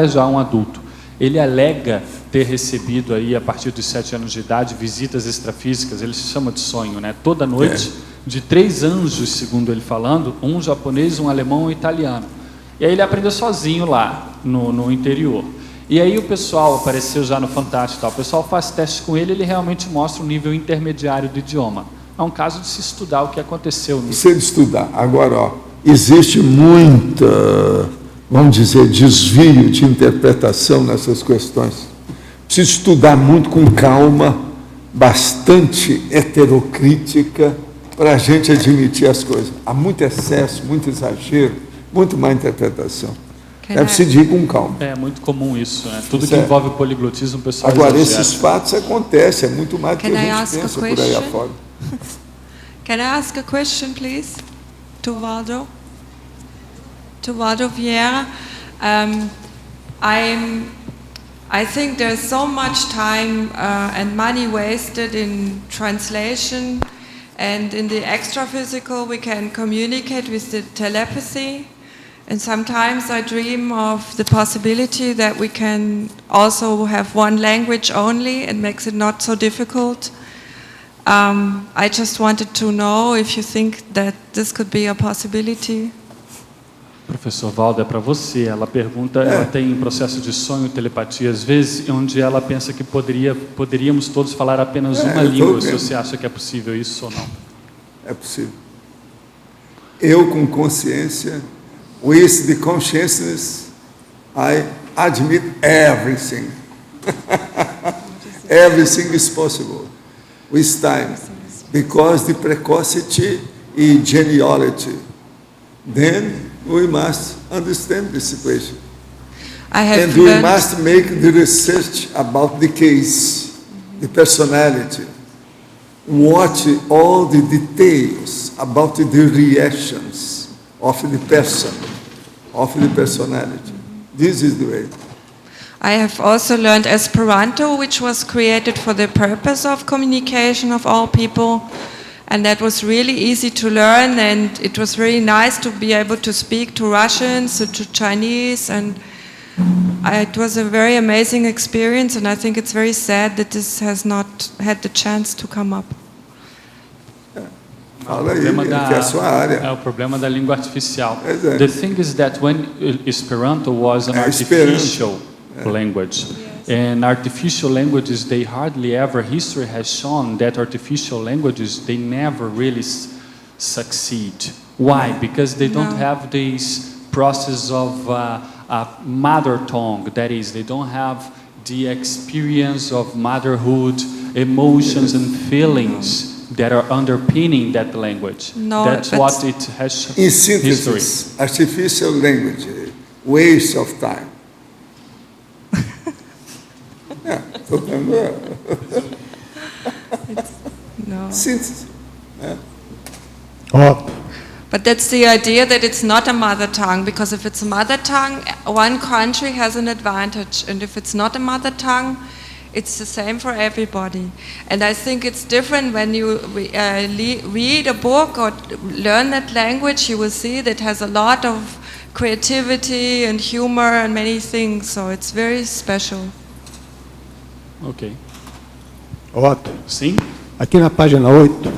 A: já um adulto. Ele alega ter recebido aí, a partir dos 7 anos de idade, visitas extrafísicas, ele se chama de sonho, né? Toda noite, de 3 anjos, segundo ele falando, um japonês, um alemão e um italiano. E aí ele aprendeu sozinho lá, no interior. E aí o pessoal, apareceu já no Fantástico e tal, o pessoal faz teste com ele, ele realmente mostra um nível intermediário do idioma. É um caso de se estudar o que aconteceu.
C: Precisa de estudar. Agora, ó, existe muita, vamos dizer, desvio de interpretação nessas questões. Precisa estudar muito com calma, bastante heterocrítica, para a gente admitir as coisas. Há muito excesso, muito exagero, muito má interpretação. É preciso ir com calma.
A: É muito comum isso, né? Tudo que envolve poliglotismo, o pessoal
C: Agora,
A: exagera.
C: Esses fatos acontecem, é muito mais do que a gente pensa por aí afora.
L: Can I ask a question, please, to Waldo? To Waldo Vieira. I think there's so much time and money wasted in translation, and in the extra-physical we can communicate with the telepathy. And sometimes I dream of the possibility that we can also have one language only. It makes it not so difficult. I just wanted to know if you think that this could be a possibility.
A: Professor Waldo, é para você. Ela pergunta, ela tem processo de sonho, telepatia, às vezes, onde ela pensa que poderíamos todos falar apenas uma língua. Se você acha que é possível isso ou não?
C: É possível. Eu, com consciência, with the consciousness, I admit everything. Everything is possible. With time, because the precocity and geniality, then we must understand the situation. And we must make the research about the case, the personality, watch all the details about the reactions of the person, of the personality. This is the way.
L: I have also learned Esperanto, which was created for the purpose of communication of all people, and that was really easy to learn, and it was really nice to be able to speak to Russians, to Chinese, and it was a very amazing experience, and I think it's very sad that this has not had the chance to come up.
C: Fala aí, que é a sua área.
A: É o problema da língua artificial. The thing is that when Esperanto was an artificial language. And artificial languages, they hardly ever, history has shown that artificial languages, they never really succeed. Why? Because they don't have this process of a mother tongue. That is, they don't have the experience of motherhood, emotions and feelings that are underpinning that language. That's what it has
C: in synthesis, history. Artificial language, waste of time.
L: No.
C: Synthesis.
L: But that's the idea that it's not a mother tongue, because if it's a mother tongue, one country has an advantage, and if it's not a mother tongue, it's the same for everybody. And I think it's different when you read a book or learn that language. You will see that it has a lot of creativity and humor and many things, so it's very special.
A: Ok.
M: Otto.
A: Sim?
M: Aqui na página 8,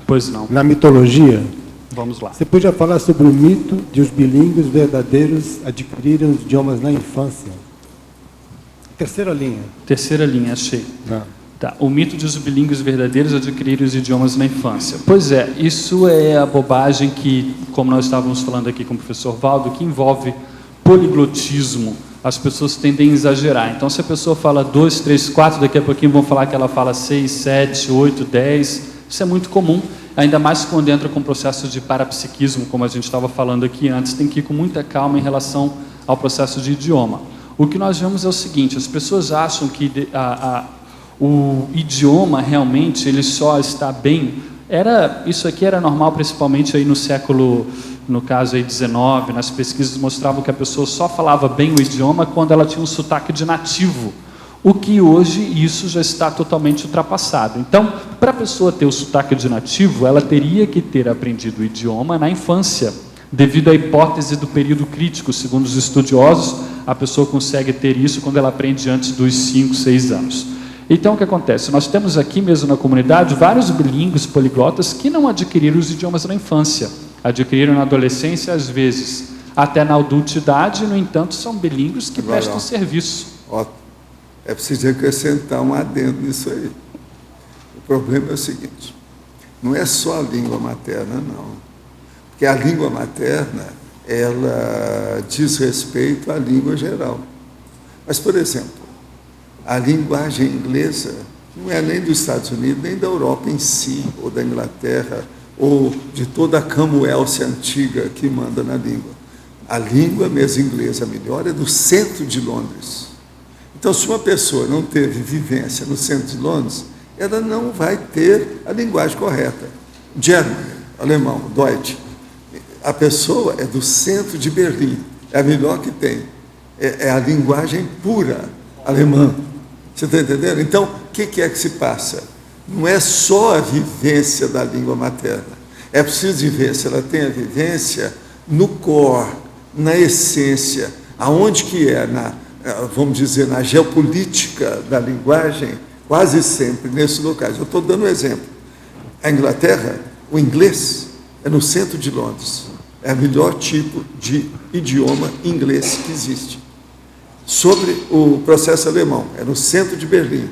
A: pois não.
M: Na mitologia,
A: vamos lá.
M: Você podia falar sobre o mito de os bilíngues verdadeiros adquirirem os idiomas na infância? Terceira linha.
A: Terceira linha, achei. Tá. O mito de os bilíngues verdadeiros adquirirem os idiomas na infância. Pois é, isso é a bobagem que, como nós estávamos falando aqui com o professor Waldo, que envolve poliglotismo. As pessoas tendem a exagerar. Então, se a pessoa fala 2, 3, 4, daqui a pouquinho vão falar que ela fala 6, 7, 8, 10. Isso é muito comum. ainda mais quando entra com processos de parapsiquismo, como a gente estava falando aqui antes, tem que ir com muita calma em relação ao processo de idioma. O que nós vemos é o seguinte: as pessoas acham que o idioma realmente ele só está bem. Isso aqui era normal principalmente aí no século, no caso aí 19, nas pesquisas mostravam que a pessoa só falava bem o idioma quando ela tinha um sotaque de nativo. O que hoje isso já está totalmente ultrapassado. Então, para a pessoa ter o sotaque de nativo, ela teria que ter aprendido o idioma na infância, devido à hipótese do período crítico. Segundo os estudiosos, a pessoa consegue ter isso quando ela aprende antes dos 5, 6 anos. Então, o que acontece? Nós temos aqui mesmo na comunidade vários bilíngues poliglotas que não adquiriram os idiomas na infância, adquiriram na adolescência, às vezes, até na adultidade, no entanto, são bilíngues que prestam serviço.
C: É preciso acrescentar um adendo nisso aí. O problema é o seguinte: não é só a língua materna, não. Porque a língua materna, ela diz respeito à língua geral. Mas, por exemplo, a linguagem inglesa não é nem dos Estados Unidos, nem da Europa em si, ou da Inglaterra, ou de toda a Commonwealth antiga que manda na língua. A língua mesmo inglesa melhor é do centro de Londres. Então, se uma pessoa não teve vivência no centro de Londres, ela não vai ter a linguagem correta. German, alemão, Deutsch. A pessoa é do centro de Berlim, é a melhor que tem. É a linguagem pura alemã. Você está entendendo? Então, o que é que se passa? Não é só a vivência da língua materna. É preciso ver se ela tem a vivência no core, na essência, aonde que é, vamos dizer, na geopolítica da linguagem, quase sempre nesses locais. Eu estou dando um exemplo. A Inglaterra, o inglês é no centro de Londres. É o melhor tipo de idioma inglês que existe. Sobre o processo alemão, é no centro de Berlim.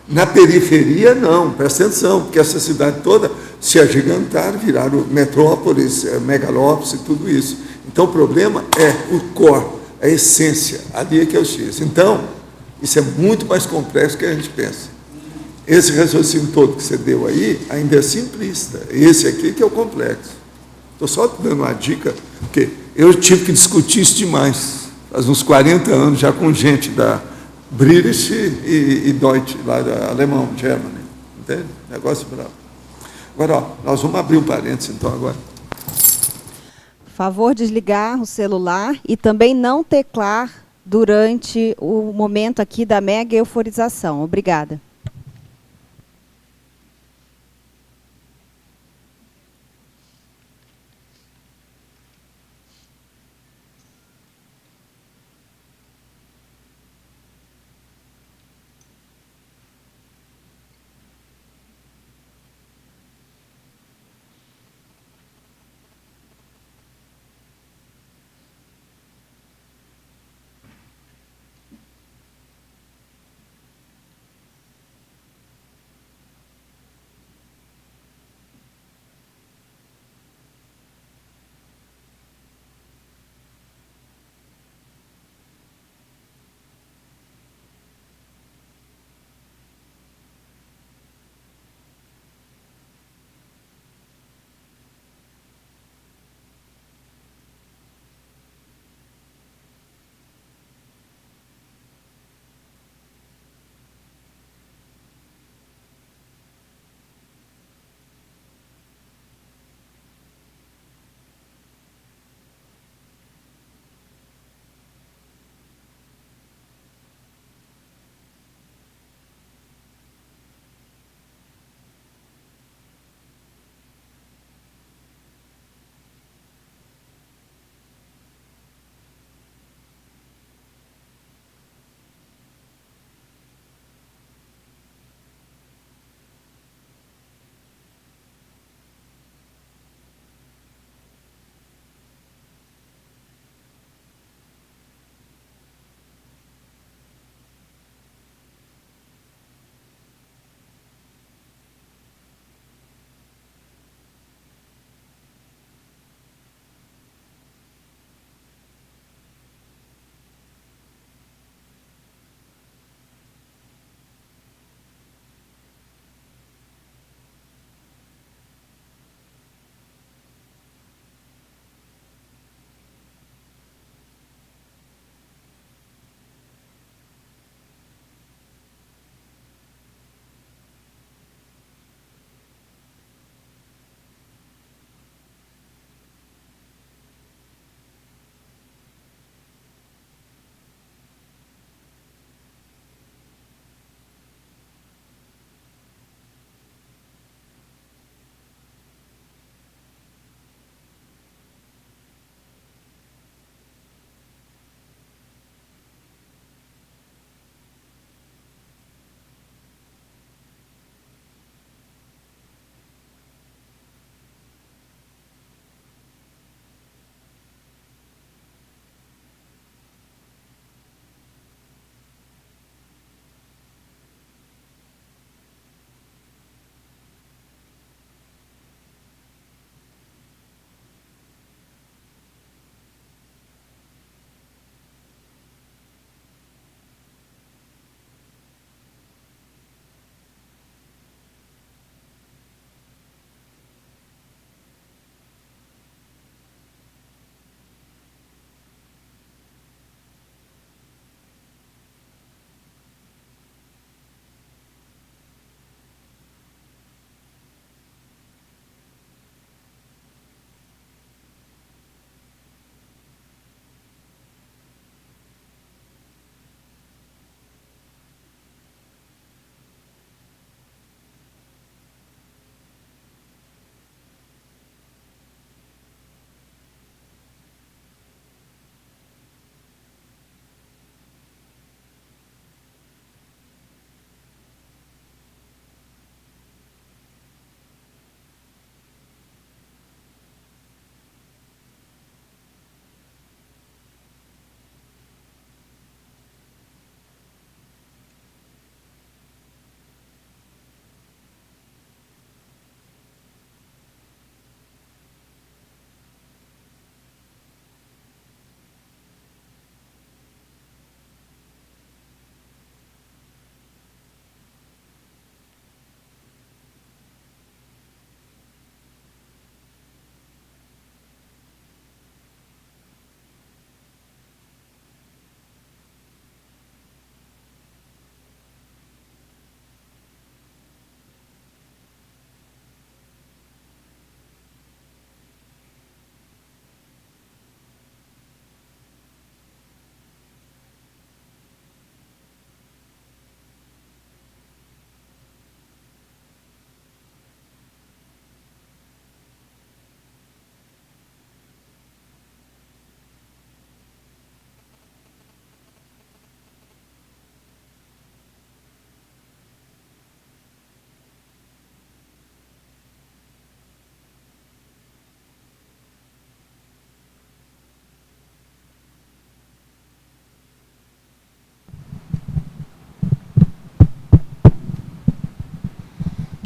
C: Na periferia, não, presta atenção, porque essa cidade toda se agigantaram, viraram metrópolis, megalópolis e tudo isso. Então, o problema é o core, a essência, ali é que é o X. Então, isso é muito mais complexo do que a gente pensa. Esse raciocínio todo que você deu aí, ainda é simplista. Esse aqui que é o complexo. Estou só dando uma dica, porque eu tive que discutir isso demais, faz uns 40 anos, já com gente da British e Deutsch, lá da alemão, Germany. Entende? Negócio bravo. Agora, ó, nós vamos abrir um parênteses, então, agora.
N: Favor desligar o celular e também não teclar durante o momento aqui da mega euforização. Obrigada.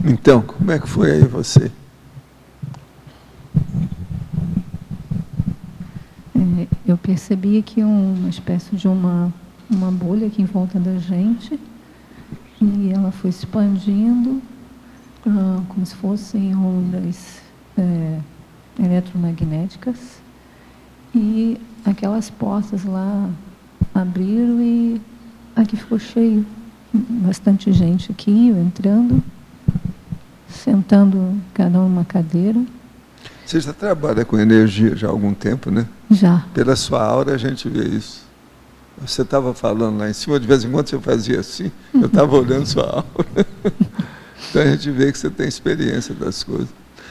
C: Então, como é que foi aí você?
O: Eu percebi aqui uma espécie de uma bolha aqui em volta da gente, e ela foi se expandindo, como se fossem ondas eletromagnéticas, e aquelas portas lá abriram e aqui ficou cheio. Bastante gente aqui entrando, sentando cada um numa cadeira.
C: Você já trabalha com energia já há algum tempo, né?
O: Já.
C: Pela sua aura a gente vê isso. Você estava falando lá em cima, de vez em quando você fazia assim, eu estava olhando sua aura. Então a gente vê que você tem experiência das coisas.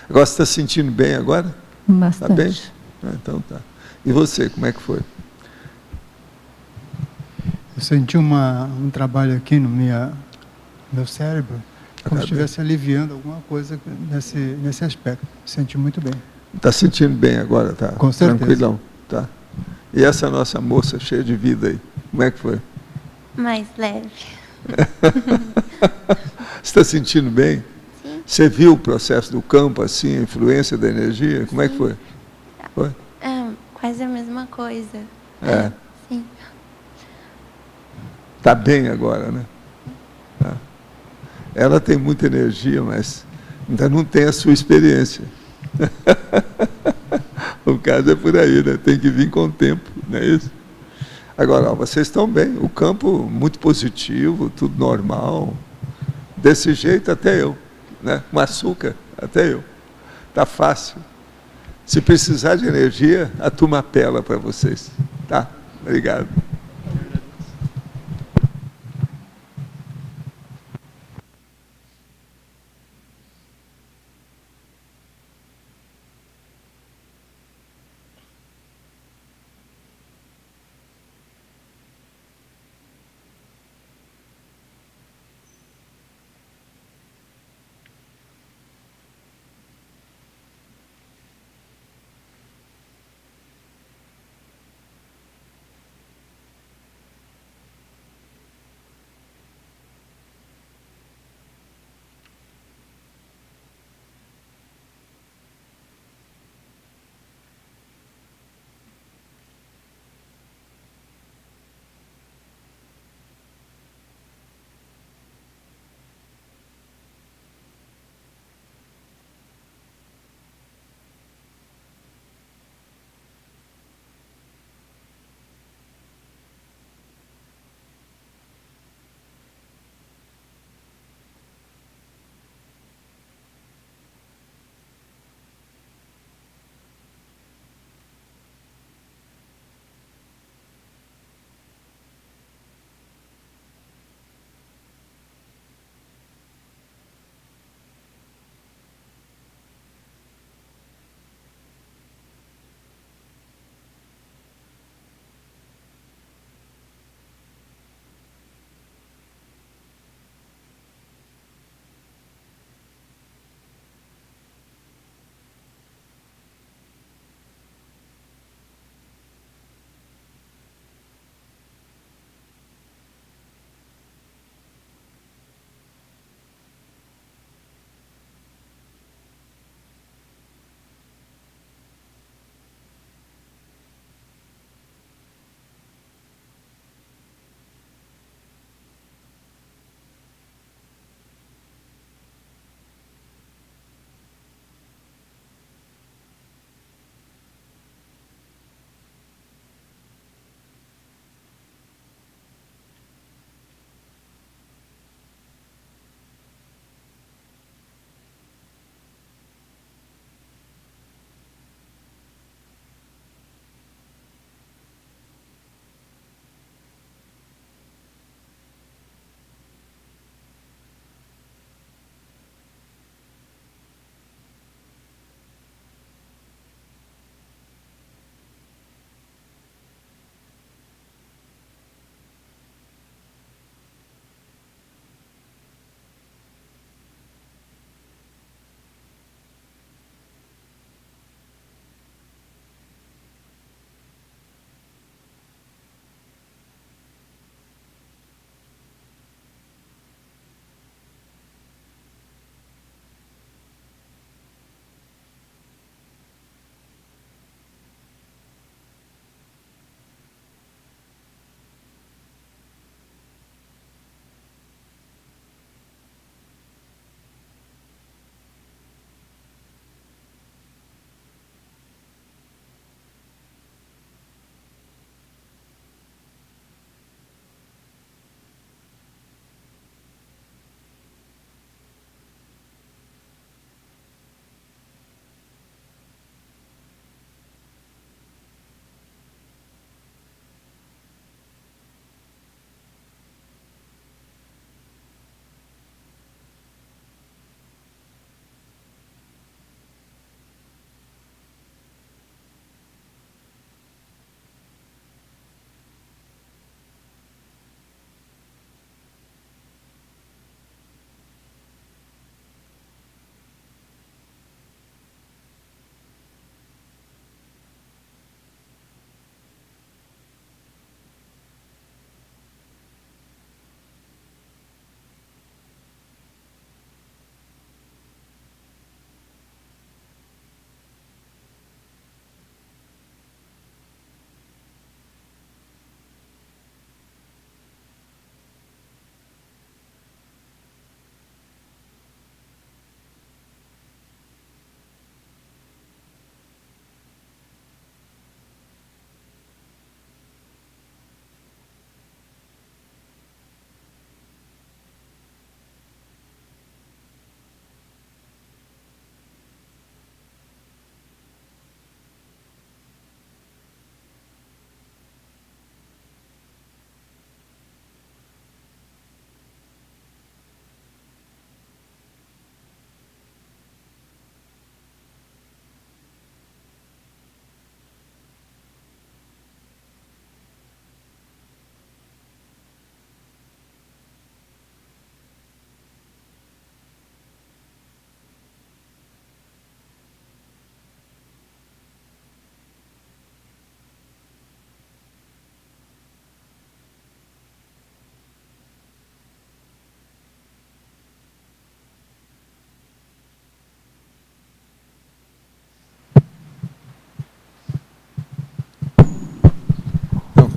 C: Agora, você está se sentindo bem agora?
O: Bastante.
C: Está bem? Então tá. E você, como é que foi?
P: Eu senti um trabalho aqui no meu cérebro, como se estivesse aliviando alguma coisa nesse aspecto. Senti muito bem.
C: Está sentindo bem agora, tá?
P: Com certeza.
C: Tranquilão, tá? E essa nossa moça cheia de vida aí, como é que foi?
Q: Mais leve.
C: Você está sentindo bem?
Q: Sim.
C: Você viu o processo do campo, assim, a influência da energia? Como é que foi? Foi?
Q: Quase a mesma coisa.
C: É.
Q: Sim.
C: Está bem agora, né? Tá. Ela tem muita energia, mas ainda não tem a sua experiência. O caso é por aí, né? Tem que vir com o tempo, não é isso? Agora, ó, vocês estão bem, o campo muito positivo, tudo normal. Desse jeito até eu, né? Com açúcar, até eu. Está fácil. Se precisar de energia, a turma apela para vocês. Tá? Obrigado.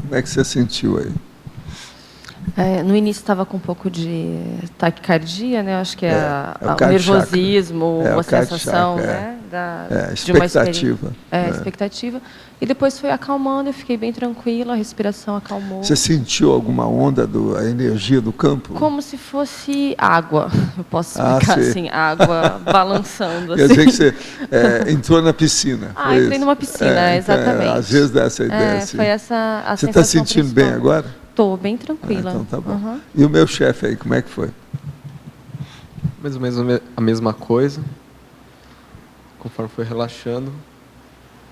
C: Como é que você sentiu aí?
R: No início estava com um pouco de taquicardia, né? Acho que o
C: nervosismo,
R: uma sensação, né?
C: Expectativa.
R: Expectativa. E depois foi acalmando, eu fiquei bem tranquila, a respiração acalmou.
C: Você sentiu alguma onda da energia do campo?
R: Como se fosse água, eu posso explicar assim, água balançando.
C: Quer dizer que você entrou na piscina.
R: Entrei numa piscina, exatamente.
C: Às vezes dá essa ideia.
R: Foi essa a
C: Você
R: sensação
C: está sentindo
R: principal.
C: bem agora?
R: Estou bem tranquila.
C: Então tá bom. E o meu chefe aí, como é que foi?
E: Mais ou menos a mesma coisa. Conforme foi relaxando,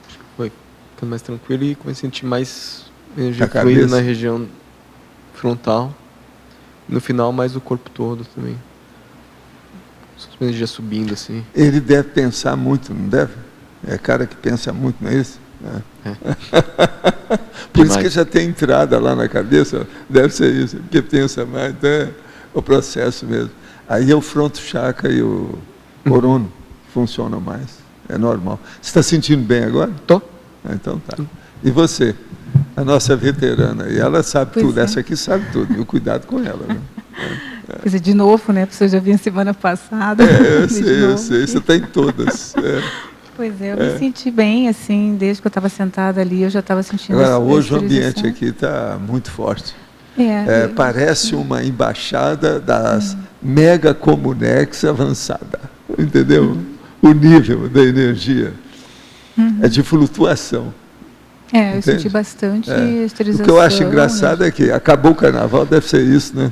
E: acho que foi ficando mais tranquilo e comecei a sentir mais energia fluindo na região frontal. No final, mais o corpo todo também. A energia subindo, assim.
C: Ele deve pensar muito, não deve? É cara que pensa muito, não é isso? Por isso que já tem entrada lá na cabeça, deve ser isso, porque pensa mais, então é o processo mesmo. Aí é o fronto chakra e o corono funcionam mais, é normal. Você está sentindo bem agora?
E: Tô.
C: Então tá. E você? A nossa veterana, e ela sabe tudo, essa aqui sabe tudo, e o cuidado com ela, né?
D: Quer dizer, de novo, né? Porque eu já vi semana passada.
C: Eu sei, você está em todas.
D: Pois é, eu me senti bem, assim, desde que eu estava sentada ali, eu já estava sentindo
C: Agora, hoje o ambiente aqui está muito forte. Parece uma embaixada das Mega Comunex avançada, entendeu? O nível da energia é de flutuação.
D: Eu senti bastante esterilização.
C: O que eu acho engraçado é que acabou o carnaval, deve ser isso, né?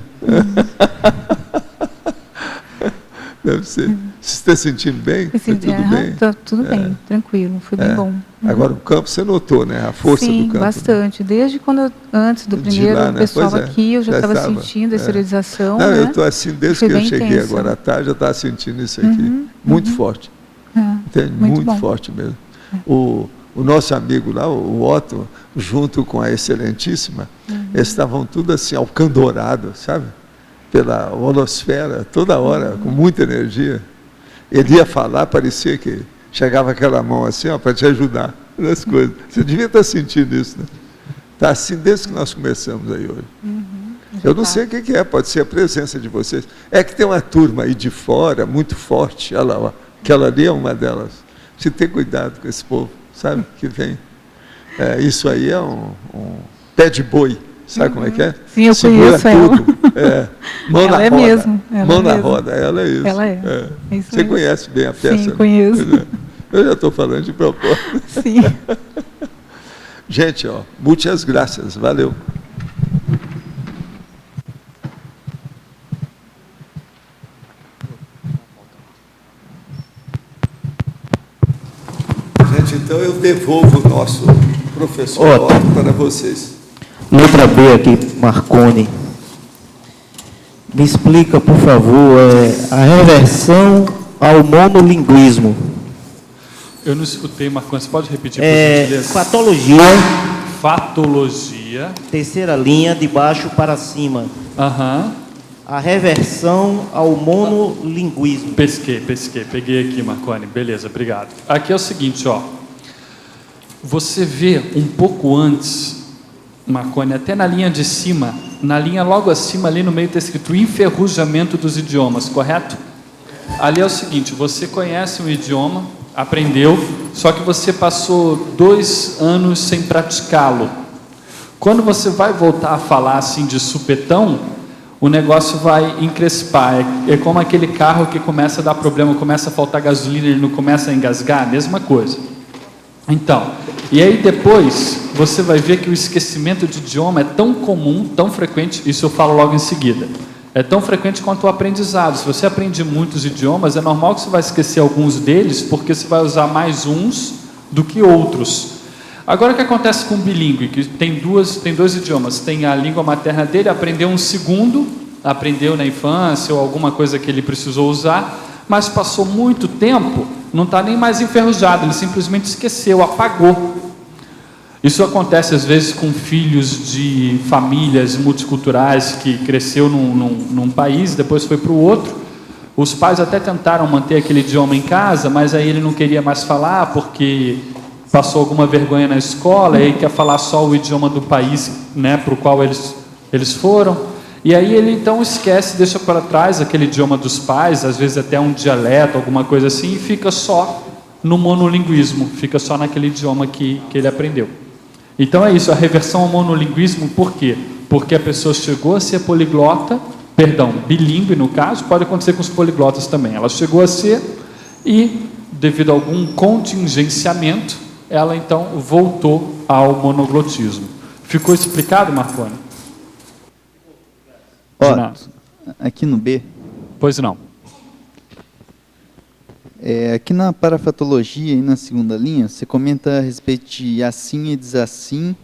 C: Deve ser. Você está sentindo bem?
D: Tudo bem? Tudo bem, tranquilo, foi bem bom.
C: Agora o campo você notou, né? A força do campo.
D: Sim, bastante. Desde quando antes do primeiro
C: lá, né?
D: pessoal aqui, eu já estava sentindo a esterilização.
C: Não, eu estou assim, desde que eu cheguei agora à tarde, eu estava sentindo isso aqui. Muito forte. Entende? Muito forte mesmo. O nosso amigo lá, o Otto, junto com a Excelentíssima, eles estavam tudo assim, alcandorados, sabe? Pela holosfera, toda hora, com muita energia. Ele ia falar, parecia que chegava aquela mão assim, para te ajudar nas coisas. Você devia estar sentindo isso, né? Está assim desde que nós começamos aí hoje. Eu não sei o que é, pode ser a presença de vocês. É que tem uma turma aí de fora, muito forte, olha lá, aquela ali é uma delas. Você tem cuidado com esse povo, sabe, que vem. Isso aí é um pé de boi. Sabe como é que é?
D: Sim, eu
C: segura
D: conheço
C: tudo.
D: Mão
C: na
D: roda.
C: Mesmo. Mão na
D: mesmo.
C: roda, ela é isso.
D: Ela é. Isso
C: Você
D: mesmo.
C: conhece bem a peça?
D: Sim, conheço.
C: Né? Eu já estou falando de propósito.
D: Sim.
C: Gente, muitas graças. Valeu. Gente, então eu devolvo o nosso professor Otto para vocês.
S: Letra B aqui, Marconi. Me explica, por favor, a reversão ao monolinguismo.
A: Eu não escutei, Marconi. Você pode repetir, por gentileza?
S: Fatologia.
A: Fatologia.
S: Terceira linha, de baixo para cima. A reversão ao monolinguismo.
A: Pesquei. Peguei aqui, Marconi. Beleza, obrigado. Aqui é o seguinte, Você vê um pouco antes, Marconi, até na linha de cima, na linha logo acima, ali no meio está escrito enferrujamento dos idiomas, correto? Ali é o seguinte, você conhece um idioma, aprendeu, só que você passou 2 anos sem praticá-lo. Quando você vai voltar a falar assim de supetão, o negócio vai encrespar. É como aquele carro que começa a dar problema, começa a faltar gasolina, ele não começa a engasgar, a mesma coisa. Então, e aí depois você vai ver que o esquecimento de idioma é tão comum, tão frequente, isso eu falo logo em seguida, é tão frequente quanto o aprendizado. Se você aprende muitos idiomas, é normal que você vai esquecer alguns deles, porque você vai usar mais uns do que outros. Agora o que acontece com o bilíngue, que tem dois idiomas, tem a língua materna dele, aprendeu um segundo, aprendeu na infância ou alguma coisa que ele precisou usar, mas passou muito tempo, não está nem mais enferrujado, ele simplesmente esqueceu, apagou. Isso acontece às vezes com filhos de famílias multiculturais que cresceu num país, depois foi para o outro. Os pais até tentaram manter aquele idioma em casa, mas aí ele não queria mais falar porque passou alguma vergonha na escola e aí quer falar só o idioma do país, né, para o qual eles foram. E aí ele então esquece, deixa para trás aquele idioma dos pais, às vezes até um dialeto, alguma coisa assim, e fica só no monolinguismo, fica só naquele idioma que ele aprendeu. Então é isso, a reversão ao monolinguismo, por quê? Porque a pessoa chegou a ser poliglota, bilíngue no caso, pode acontecer com os poliglotas também. Ela chegou a ser e, devido a algum contingenciamento, ela então voltou ao monoglotismo. Ficou explicado, Marconi?
T: Aqui no B.
A: Pois não.
T: Aqui na parafatologia, e na segunda linha, você comenta a respeito de assim e desassim,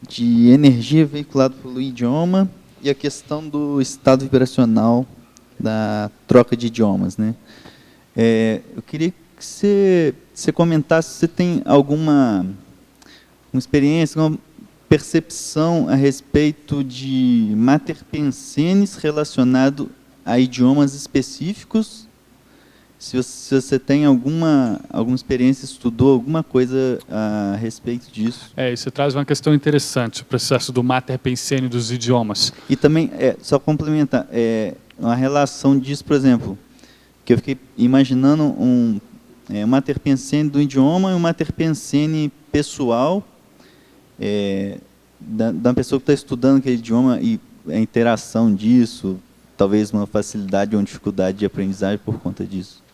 T: de energia veiculada pelo idioma e a questão do estado vibracional da troca de idiomas, né? Eu queria que você comentasse se você tem alguma experiência, uma percepção a respeito de mater pensenes relacionado a idiomas específicos. Se você tem alguma experiência, estudou alguma coisa a respeito disso.
A: Isso traz uma questão interessante, o processo do mater pensene dos idiomas.
T: E também, só complementar, uma relação disso, por exemplo, que eu fiquei imaginando um mater pensene do idioma e um mater pensene pessoal, da pessoa que está estudando aquele idioma e a interação disso, talvez uma facilidade ou uma dificuldade de aprendizagem por conta disso.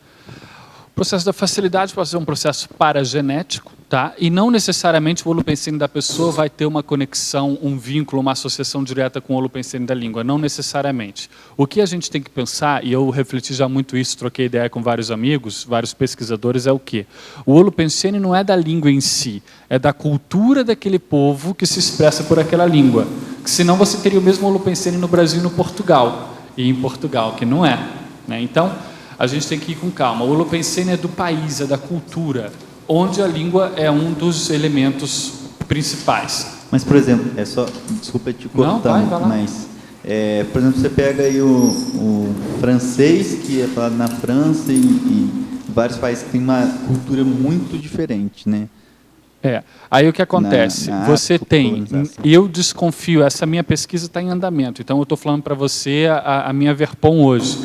A: O processo da facilidade pode ser um processo paragenético, tá? E não necessariamente o holopensene da pessoa vai ter uma conexão, um vínculo, uma associação direta com o holopensene da língua, não necessariamente. O que a gente tem que pensar, e eu refleti já muito isso, troquei ideia com vários amigos, vários pesquisadores, é o quê? O holopensene não é da língua em si, é da cultura daquele povo que se expressa por aquela língua. Senão você teria o mesmo holopensene no Brasil e no Portugal, e em Portugal, que não é, né? Então, a gente tem que ir com calma. O holopensene é do país, é da cultura, onde a língua é um dos elementos principais.
T: Mas, por exemplo, desculpa te cortar,
A: vai lá.
T: Mas, por exemplo, você pega aí o francês, que é falado na França, e vários países que têm uma cultura muito diferente, né?
A: Aí o que acontece? Você tem, eu desconfio, essa minha pesquisa está em andamento, então eu estou falando para você a minha Verpom hoje.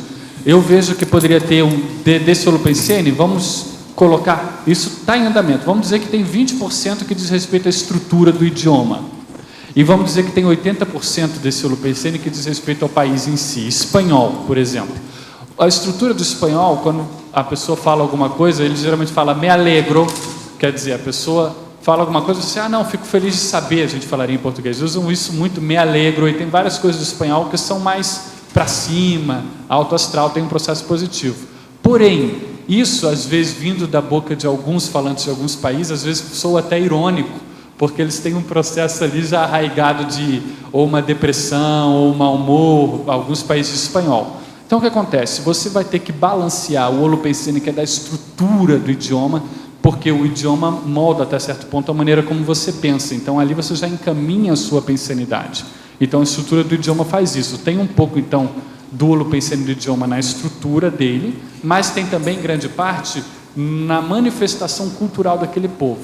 A: Eu vejo que poderia ter desse holopensene, vamos colocar, isso está em andamento, vamos dizer que tem 20% que diz respeito à estrutura do idioma. E vamos dizer que tem 80% desse holopensene que diz respeito ao país em si, espanhol, por exemplo. A estrutura do espanhol, quando a pessoa fala alguma coisa, ele geralmente fala me alegro, quer dizer, a pessoa fala alguma coisa, você não, fico feliz de saber, a gente falaria em português, usam isso muito, me alegro, e tem várias coisas do espanhol que são mais para cima, alto astral, tem um processo positivo. Porém, isso, às vezes, vindo da boca de alguns falantes de alguns países, às vezes soa até irônico, porque eles têm um processo ali já arraigado de ou uma depressão, ou um mau humor, alguns países de espanhol. Então, o que acontece? Você vai ter que balancear o holopensene, que é da estrutura do idioma, porque o idioma molda, até certo ponto, a maneira como você pensa. Então, ali você já encaminha a sua pensenidade. Então, a estrutura do idioma faz isso. Tem um pouco, então, do holopensene do idioma na estrutura dele, mas tem também, grande parte, na manifestação cultural daquele povo.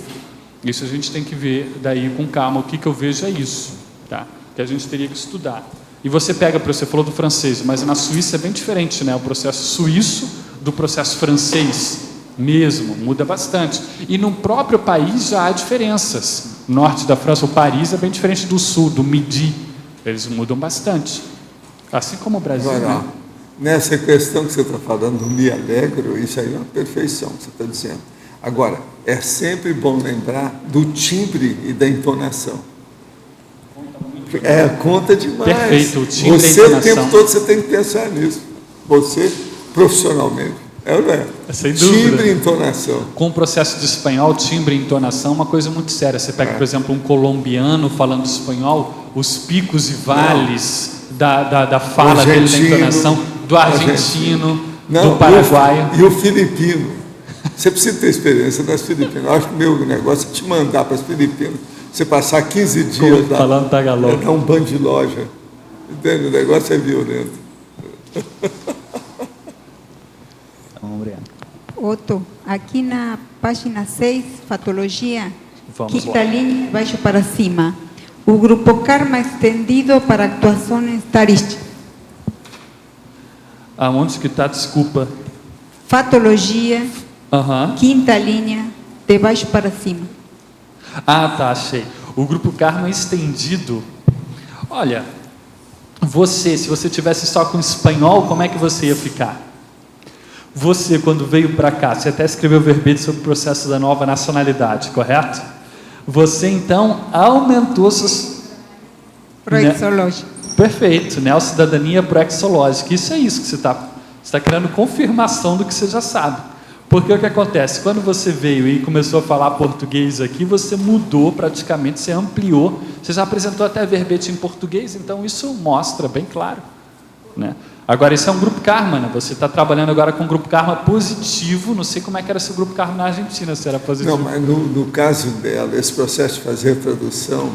A: Isso a gente tem que ver daí com calma. O que eu vejo é isso, tá? Que a gente teria que estudar. E você pega, você falou do francês, mas na Suíça é bem diferente, né? O processo suíço do processo francês mesmo, muda bastante. E no próprio país já há diferenças. O norte da França, o Paris, é bem diferente do sul, do Midi. Eles mudam bastante. Assim como o Brasil.
C: Agora,
A: né?
C: Nessa questão que você está falando do me alegro, isso aí é uma perfeição que você está dizendo. Agora, é sempre bom lembrar do timbre e da entonação. Conta demais.
A: Perfeito, o timbre
C: você,
A: e a entonação.
C: O tempo todo, você tem que pensar nisso. Você, profissionalmente.
A: Sem dúvida.
C: Timbre e entonação.
A: Com o processo de espanhol, timbre e entonação é uma coisa muito séria. Você pega, por exemplo, um colombiano falando espanhol, os picos e vales da fala dele, da entonação, do argentino, do paraguaio.
C: E o filipino. Você precisa ter experiência das Filipinas. Eu acho que o meu negócio é te mandar para as Filipinas, você passar 15 dias lá,
A: falando tagalog.
C: Dar um banho de loja. Entende? O negócio é violento.
U: Otto, aqui na página 6, Fatologia,
A: Vamos lá.
U: linha, baixo para cima. O grupo Karma estendido para atuações tarísticas.
A: Aonde que está? Desculpa.
U: Fatologia, quinta linha, de baixo para cima.
A: Ah, tá, achei. O grupo Karma estendido. Olha, se você tivesse só com espanhol, como é que você ia ficar? Você, quando veio para cá, você até escreveu verbete sobre o processo da nova nacionalidade, correto? Você, então, aumentou suas...
U: Proexológica.
A: Perfeito, neocidadania proexológica. Isso é isso que você está criando confirmação do que você já sabe. Porque o que acontece? Quando você veio e começou a falar português aqui, você mudou praticamente, você ampliou, você já apresentou até verbete em português, então isso mostra bem claro, né? Agora, isso é um grupo Karma, né? Você está trabalhando agora com um grupo Karma positivo, não sei como é que era esse grupo Karma na Argentina, se era positivo.
C: Não, mas no caso dela, esse processo de fazer a tradução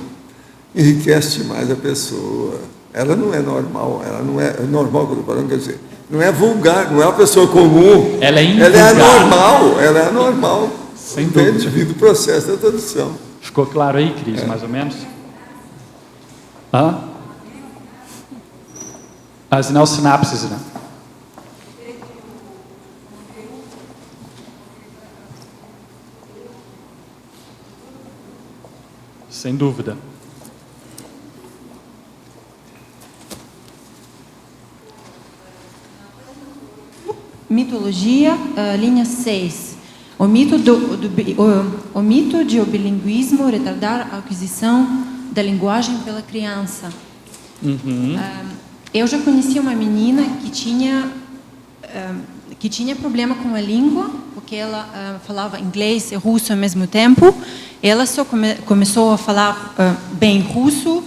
C: enriquece mais a pessoa. Ela não é normal, ela não é normal, quer dizer, não é vulgar, não é uma pessoa comum.
A: Ela é
C: anormal, ela é anormal.
A: Sem dúvida.
C: Devido ao processo da tradução.
A: Ficou claro aí, Cris, mais ou menos? As neossinapses, né? Sem dúvida.
V: Mitologia, linha 6. O mito de o bilinguismo retardar a aquisição da linguagem pela criança. Eu já conheci uma menina que tinha problema com a língua, porque ela falava inglês e russo ao mesmo tempo. Ela só começou a falar bem russo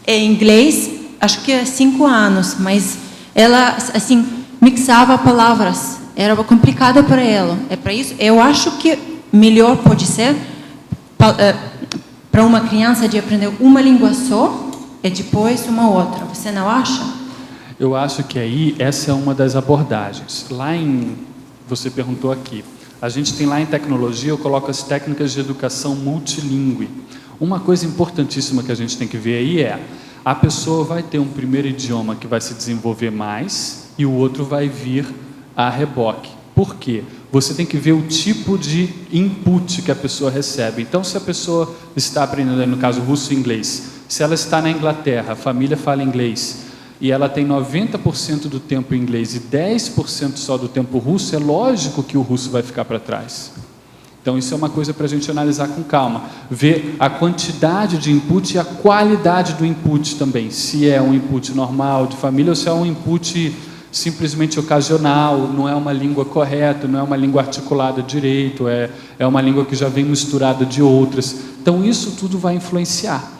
V: e inglês, acho que há 5 anos, mas ela, assim, mixava palavras. Era complicado para ela. É para isso. Eu acho que melhor pode ser para uma criança de aprender uma língua só e depois uma outra. Você não acha?
A: Eu acho que aí essa é uma das abordagens. Você perguntou aqui, a gente tem lá em tecnologia, eu coloco as técnicas de educação multilingüe. Uma coisa importantíssima que a gente tem que ver aí é, a pessoa vai ter um primeiro idioma que vai se desenvolver mais e o outro vai vir a reboque. Por quê? Você tem que ver o tipo de input que a pessoa recebe. Então, se a pessoa está aprendendo, no caso, russo e inglês, se ela está na Inglaterra, a família fala inglês, e ela tem 90% do tempo em inglês e 10% só do tempo russo, é lógico que o russo vai ficar para trás. Então, isso é uma coisa para a gente analisar com calma. Ver a quantidade de input e a qualidade do input também. Se é um input normal de família ou se é um input simplesmente ocasional, não é uma língua correta, não é uma língua articulada direito, é uma língua que já vem misturada de outras. Então, isso tudo vai influenciar.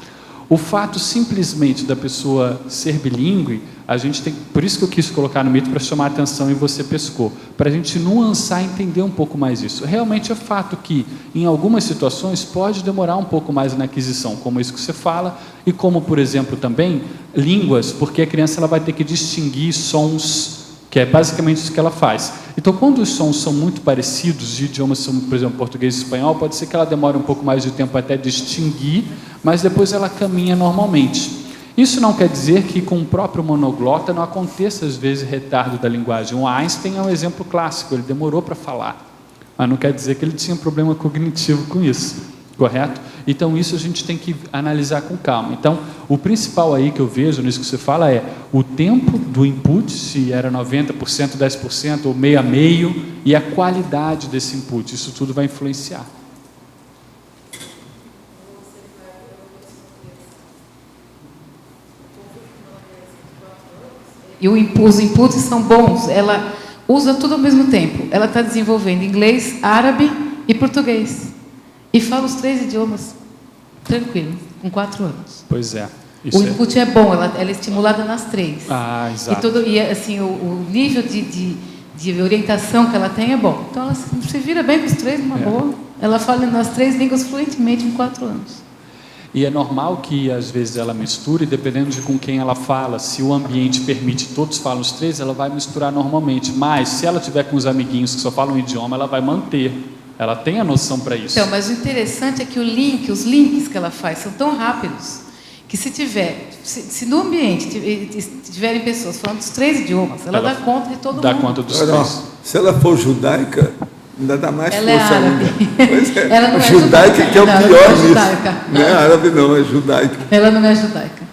A: O fato simplesmente da pessoa ser bilíngue, a gente tem, por isso que eu quis colocar no mito para chamar a atenção e você pescou, para a gente nuançar e entender um pouco mais isso. Realmente é fato que, em algumas situações, pode demorar um pouco mais na aquisição, como isso que você fala, e como, por exemplo, também, línguas, porque a criança ela vai ter que distinguir sons, que é basicamente isso que ela faz. Então, quando os sons são muito parecidos, de idiomas, por exemplo, português e espanhol, pode ser que ela demore um pouco mais de tempo até distinguir, mas depois ela caminha normalmente. Isso não quer dizer que com o próprio monoglota não aconteça, às vezes, retardo da linguagem. O Einstein é um exemplo clássico, ele demorou para falar, mas não quer dizer que ele tinha problema cognitivo com isso, correto? Então, isso a gente tem que analisar com calma. Então, o principal aí que eu vejo nisso que você fala é o tempo do input, se era 90%, 10% ou meio a meio, e a qualidade desse input. Isso tudo vai influenciar.
W: E os inputs são bons, ela usa tudo ao mesmo tempo. Ela está desenvolvendo inglês, árabe e português. E fala os 3 idiomas tranquilo, com 4 anos.
A: Pois é.
W: O input é bom, ela é estimulada nas 3.
A: Ah, exato.
W: E assim, o nível de orientação que ela tem é bom. Então, ela se vira bem com os 3, uma boa. Ela fala nas 3 línguas fluentemente em 4 anos.
A: E é normal que, às vezes, ela misture, dependendo de com quem ela fala. Se o ambiente permite, todos falam os três, ela vai misturar normalmente. Mas, se ela tiver com os amiguinhos que só falam um idioma, ela vai manter. Ela tem a noção para isso.
W: Então, mas o interessante é que os links que ela faz são tão rápidos que se no ambiente tiverem pessoas falando os três idiomas, ela dá conta de todo mundo.
A: Dá conta dos três.
C: Se ela for judaica, ainda dá mais
W: ela
C: força
W: é árabe.
C: ainda. Pois é.
W: Ela não é
C: judaica que é o
W: não,
C: pior
W: ela não é
C: nisso.
W: judaica.
C: Não é árabe não, é judaica.
W: Ela não é judaica.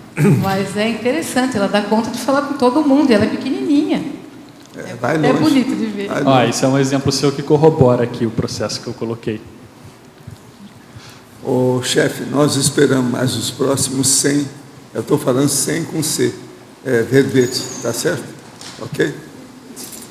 W: Mas é interessante, ela dá conta de falar com todo mundo, ela é pequenininha.
C: Vai longe.
W: É bonito de ver.
A: Isso é um exemplo seu que corrobora aqui o processo que eu coloquei.
C: Ô, chefe, nós esperamos mais os próximos 100, eu estou falando 100 com C, verbete, tá certo? Ok?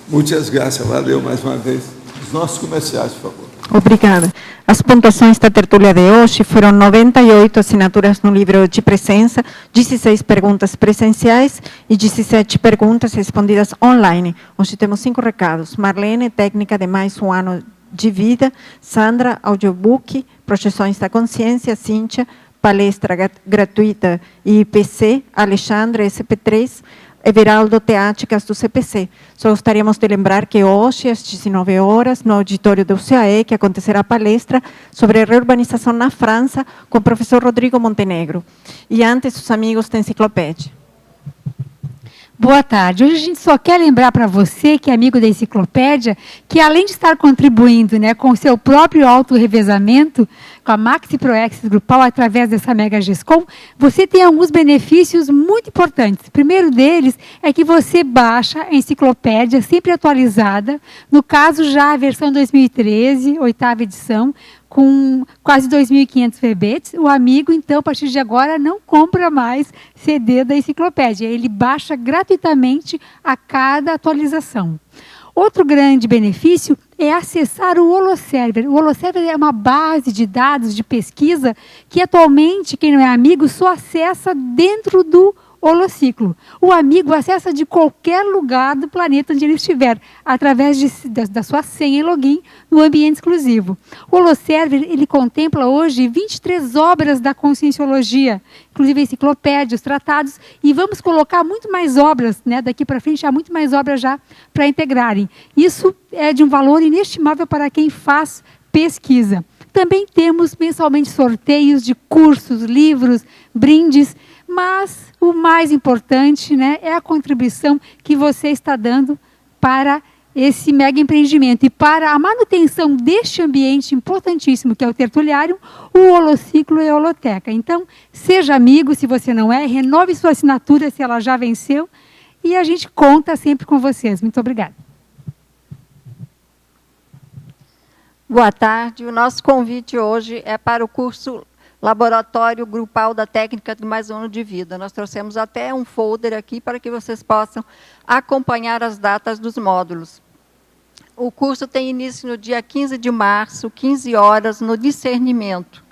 C: Muitas graças, valeu mais uma vez. Os nossos comerciais, por favor.
B: Obrigada. As pontuações da tertúlia de hoje foram 98 assinaturas no livro de presença, 16 perguntas presenciais e 17 perguntas respondidas online. Hoje temos 5 recados. Marlene, técnica de mais um ano de vida. Sandra, audiobook, projeções da consciência. Cíntia, palestra gratuita e IPC. Alexandre, SP3. Everaldo, teáticas do CPC. Só gostaríamos de lembrar que hoje, às 19 horas, no auditório do UCAE, que acontecerá a palestra sobre reurbanização na França, com o professor Rodrigo Montenegro. E antes, os amigos da enciclopédia.
F: Boa tarde. Hoje a gente só quer lembrar para você, que é amigo da enciclopédia, que além de estar contribuindo, né, com o seu próprio autorrevezamento, com a Maxi ProEx grupal, através dessa Mega GESCOM, você tem alguns benefícios muito importantes. O primeiro deles é que você baixa a enciclopédia sempre atualizada, no caso já a versão 2013, 8ª edição, com quase 2.500 verbetes. O amigo, então, a partir de agora, não compra mais CD da enciclopédia. Ele baixa gratuitamente a cada atualização. Outro grande benefício é acessar o Holoserver. O Holoserver é uma base de dados de pesquisa que, atualmente, quem não é amigo, só acessa dentro do Holociclo. O amigo acessa de qualquer lugar do planeta onde ele estiver, através da sua senha e login no ambiente exclusivo. O Holoserver, ele contempla hoje 23 obras da Conscienciologia, inclusive enciclopédias, tratados, e vamos colocar muito mais obras, né, daqui para frente, há muito mais obras já para integrarem. Isso é de um valor inestimável para quem faz pesquisa. Também temos mensalmente sorteios de cursos, livros, brindes, mas o mais importante, né, é a contribuição que você está dando para esse mega empreendimento e para a manutenção deste ambiente importantíssimo, que é o tertuliário, o Holociclo e a Holoteca. Então, seja amigo, se você não é, renove sua assinatura se ela já venceu, e a gente conta sempre com vocês. Muito obrigada.
G: Boa tarde. O nosso convite hoje é para o curso Laboratório Grupal da Técnica de Mais um Ano de Vida. Nós trouxemos até um folder aqui para que vocês possam acompanhar as datas dos módulos. O curso tem início no dia 15 de março, 15 horas, no discernimento.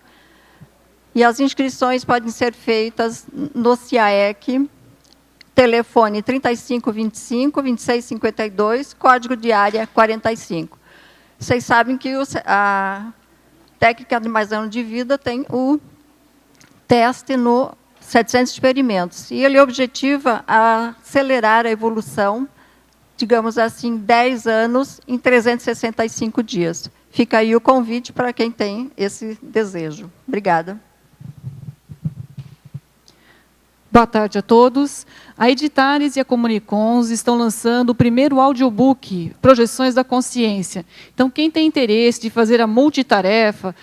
G: E as inscrições podem ser feitas no CIAEC, telefone 3525-2652, código de área 45. Vocês sabem que a técnica de mais ano de vida tem o teste no 700 experimentos. E ele objetiva acelerar a evolução, digamos assim, 10 anos em 365 dias. Fica aí o convite para quem tem esse desejo. Obrigada.
X: Boa tarde a todos. A Editares e a Comunicons estão lançando o primeiro audiobook, Projeções da Consciência. Então, quem tem interesse de fazer a multitarefa,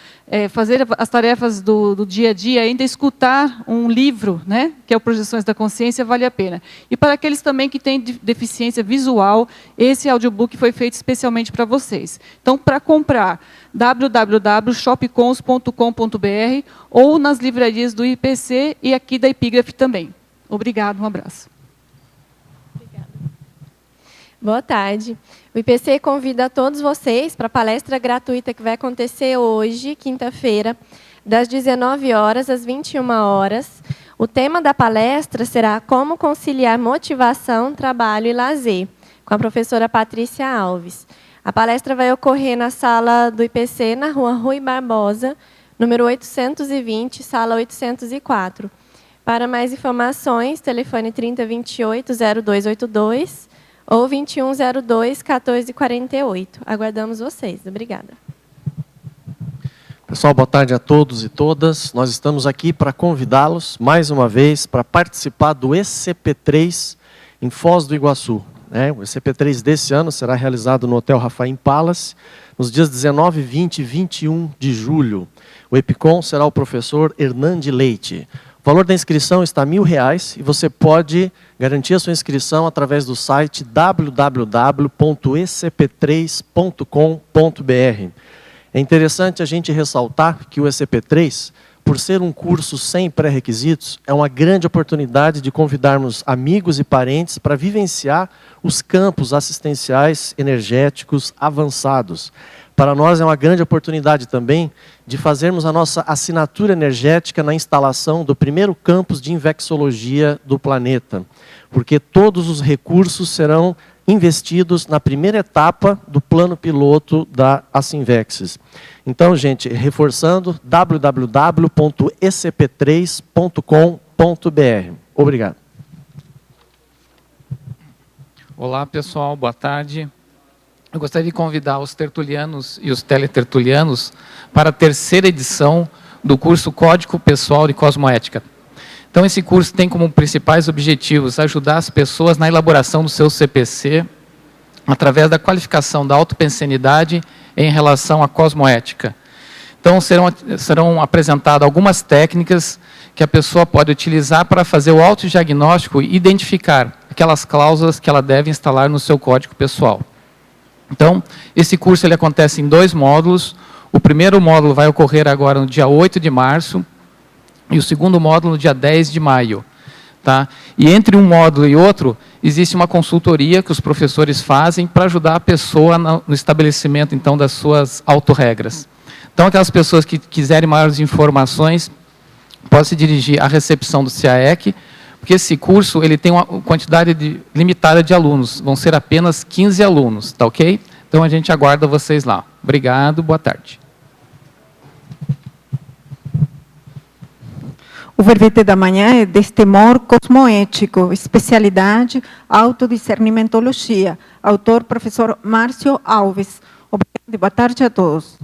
X: fazer as tarefas do dia a dia, ainda escutar um livro, né, que é o Projeções da Consciência, vale a pena. E para aqueles também que têm deficiência visual, esse audiobook foi feito especialmente para vocês. Então, para comprar, www.shopcons.com.br ou nas livrarias do IPC e aqui da Epígrafe também. Obrigado, um abraço.
Y: Obrigada. Boa tarde. O IPC convida todos vocês para a palestra gratuita que vai acontecer hoje, quinta-feira, das 19 horas às 21 horas. O tema da palestra será Como conciliar motivação, trabalho e lazer, com a professora Patrícia Alves. A palestra vai ocorrer na sala do IPC, na rua Rui Barbosa, número 820, sala 804. Para mais informações, telefone 3028-0282 ou 2102-1448. Aguardamos vocês. Obrigada.
H: Pessoal, boa tarde a todos e todas. Nós estamos aqui para convidá-los, mais uma vez, para participar do ECP3 em Foz do Iguaçu. O ECP3 desse ano será realizado no Hotel Rafaim Palace, nos dias 19, 20 e 21 de julho. O EPICOM será o professor Hernande Leite. O valor da inscrição está R$ 1.000 e você pode garantir a sua inscrição através do site www.ecp3.com.br. É interessante a gente ressaltar que o ECP3, por ser um curso sem pré-requisitos, é uma grande oportunidade de convidarmos amigos e parentes para vivenciar os campos assistenciais energéticos avançados. Para nós é uma grande oportunidade também de fazermos a nossa assinatura energética na instalação do primeiro campus de Invexologia do planeta, porque todos os recursos serão investidos na primeira etapa do plano piloto da Assinvexes. Então, gente, reforçando, www.ecp3.com.br. Obrigado.
I: Olá, pessoal, boa tarde. Eu gostaria de convidar os tertulianos e os teletertulianos para a terceira edição do curso Código Pessoal de Cosmoética. Então, esse curso tem como principais objetivos ajudar as pessoas na elaboração do seu CPC, através da qualificação da autopensenidade em relação à cosmoética. Então, serão apresentadas algumas técnicas que a pessoa pode utilizar para fazer o autodiagnóstico e identificar aquelas cláusulas que ela deve instalar no seu código pessoal. Então, esse curso ele acontece em 2 módulos. O primeiro módulo vai ocorrer agora no dia 8 de março, e o segundo módulo no dia 10 de maio. Tá? E entre um módulo e outro, existe uma consultoria que os professores fazem para ajudar a pessoa no estabelecimento então, das suas autorregras. Então, aquelas pessoas que quiserem maiores informações, podem se dirigir à recepção do CAEC, porque esse curso ele tem uma quantidade limitada de alunos, vão ser apenas 15 alunos, tá ok? Então, a gente aguarda vocês lá. Obrigado, boa tarde.
B: O verbete da manhã é Destemor Cosmoético, especialidade Autodiscernimentologia. Autor, professor Márcio Alves. Obrigado e boa tarde a todos.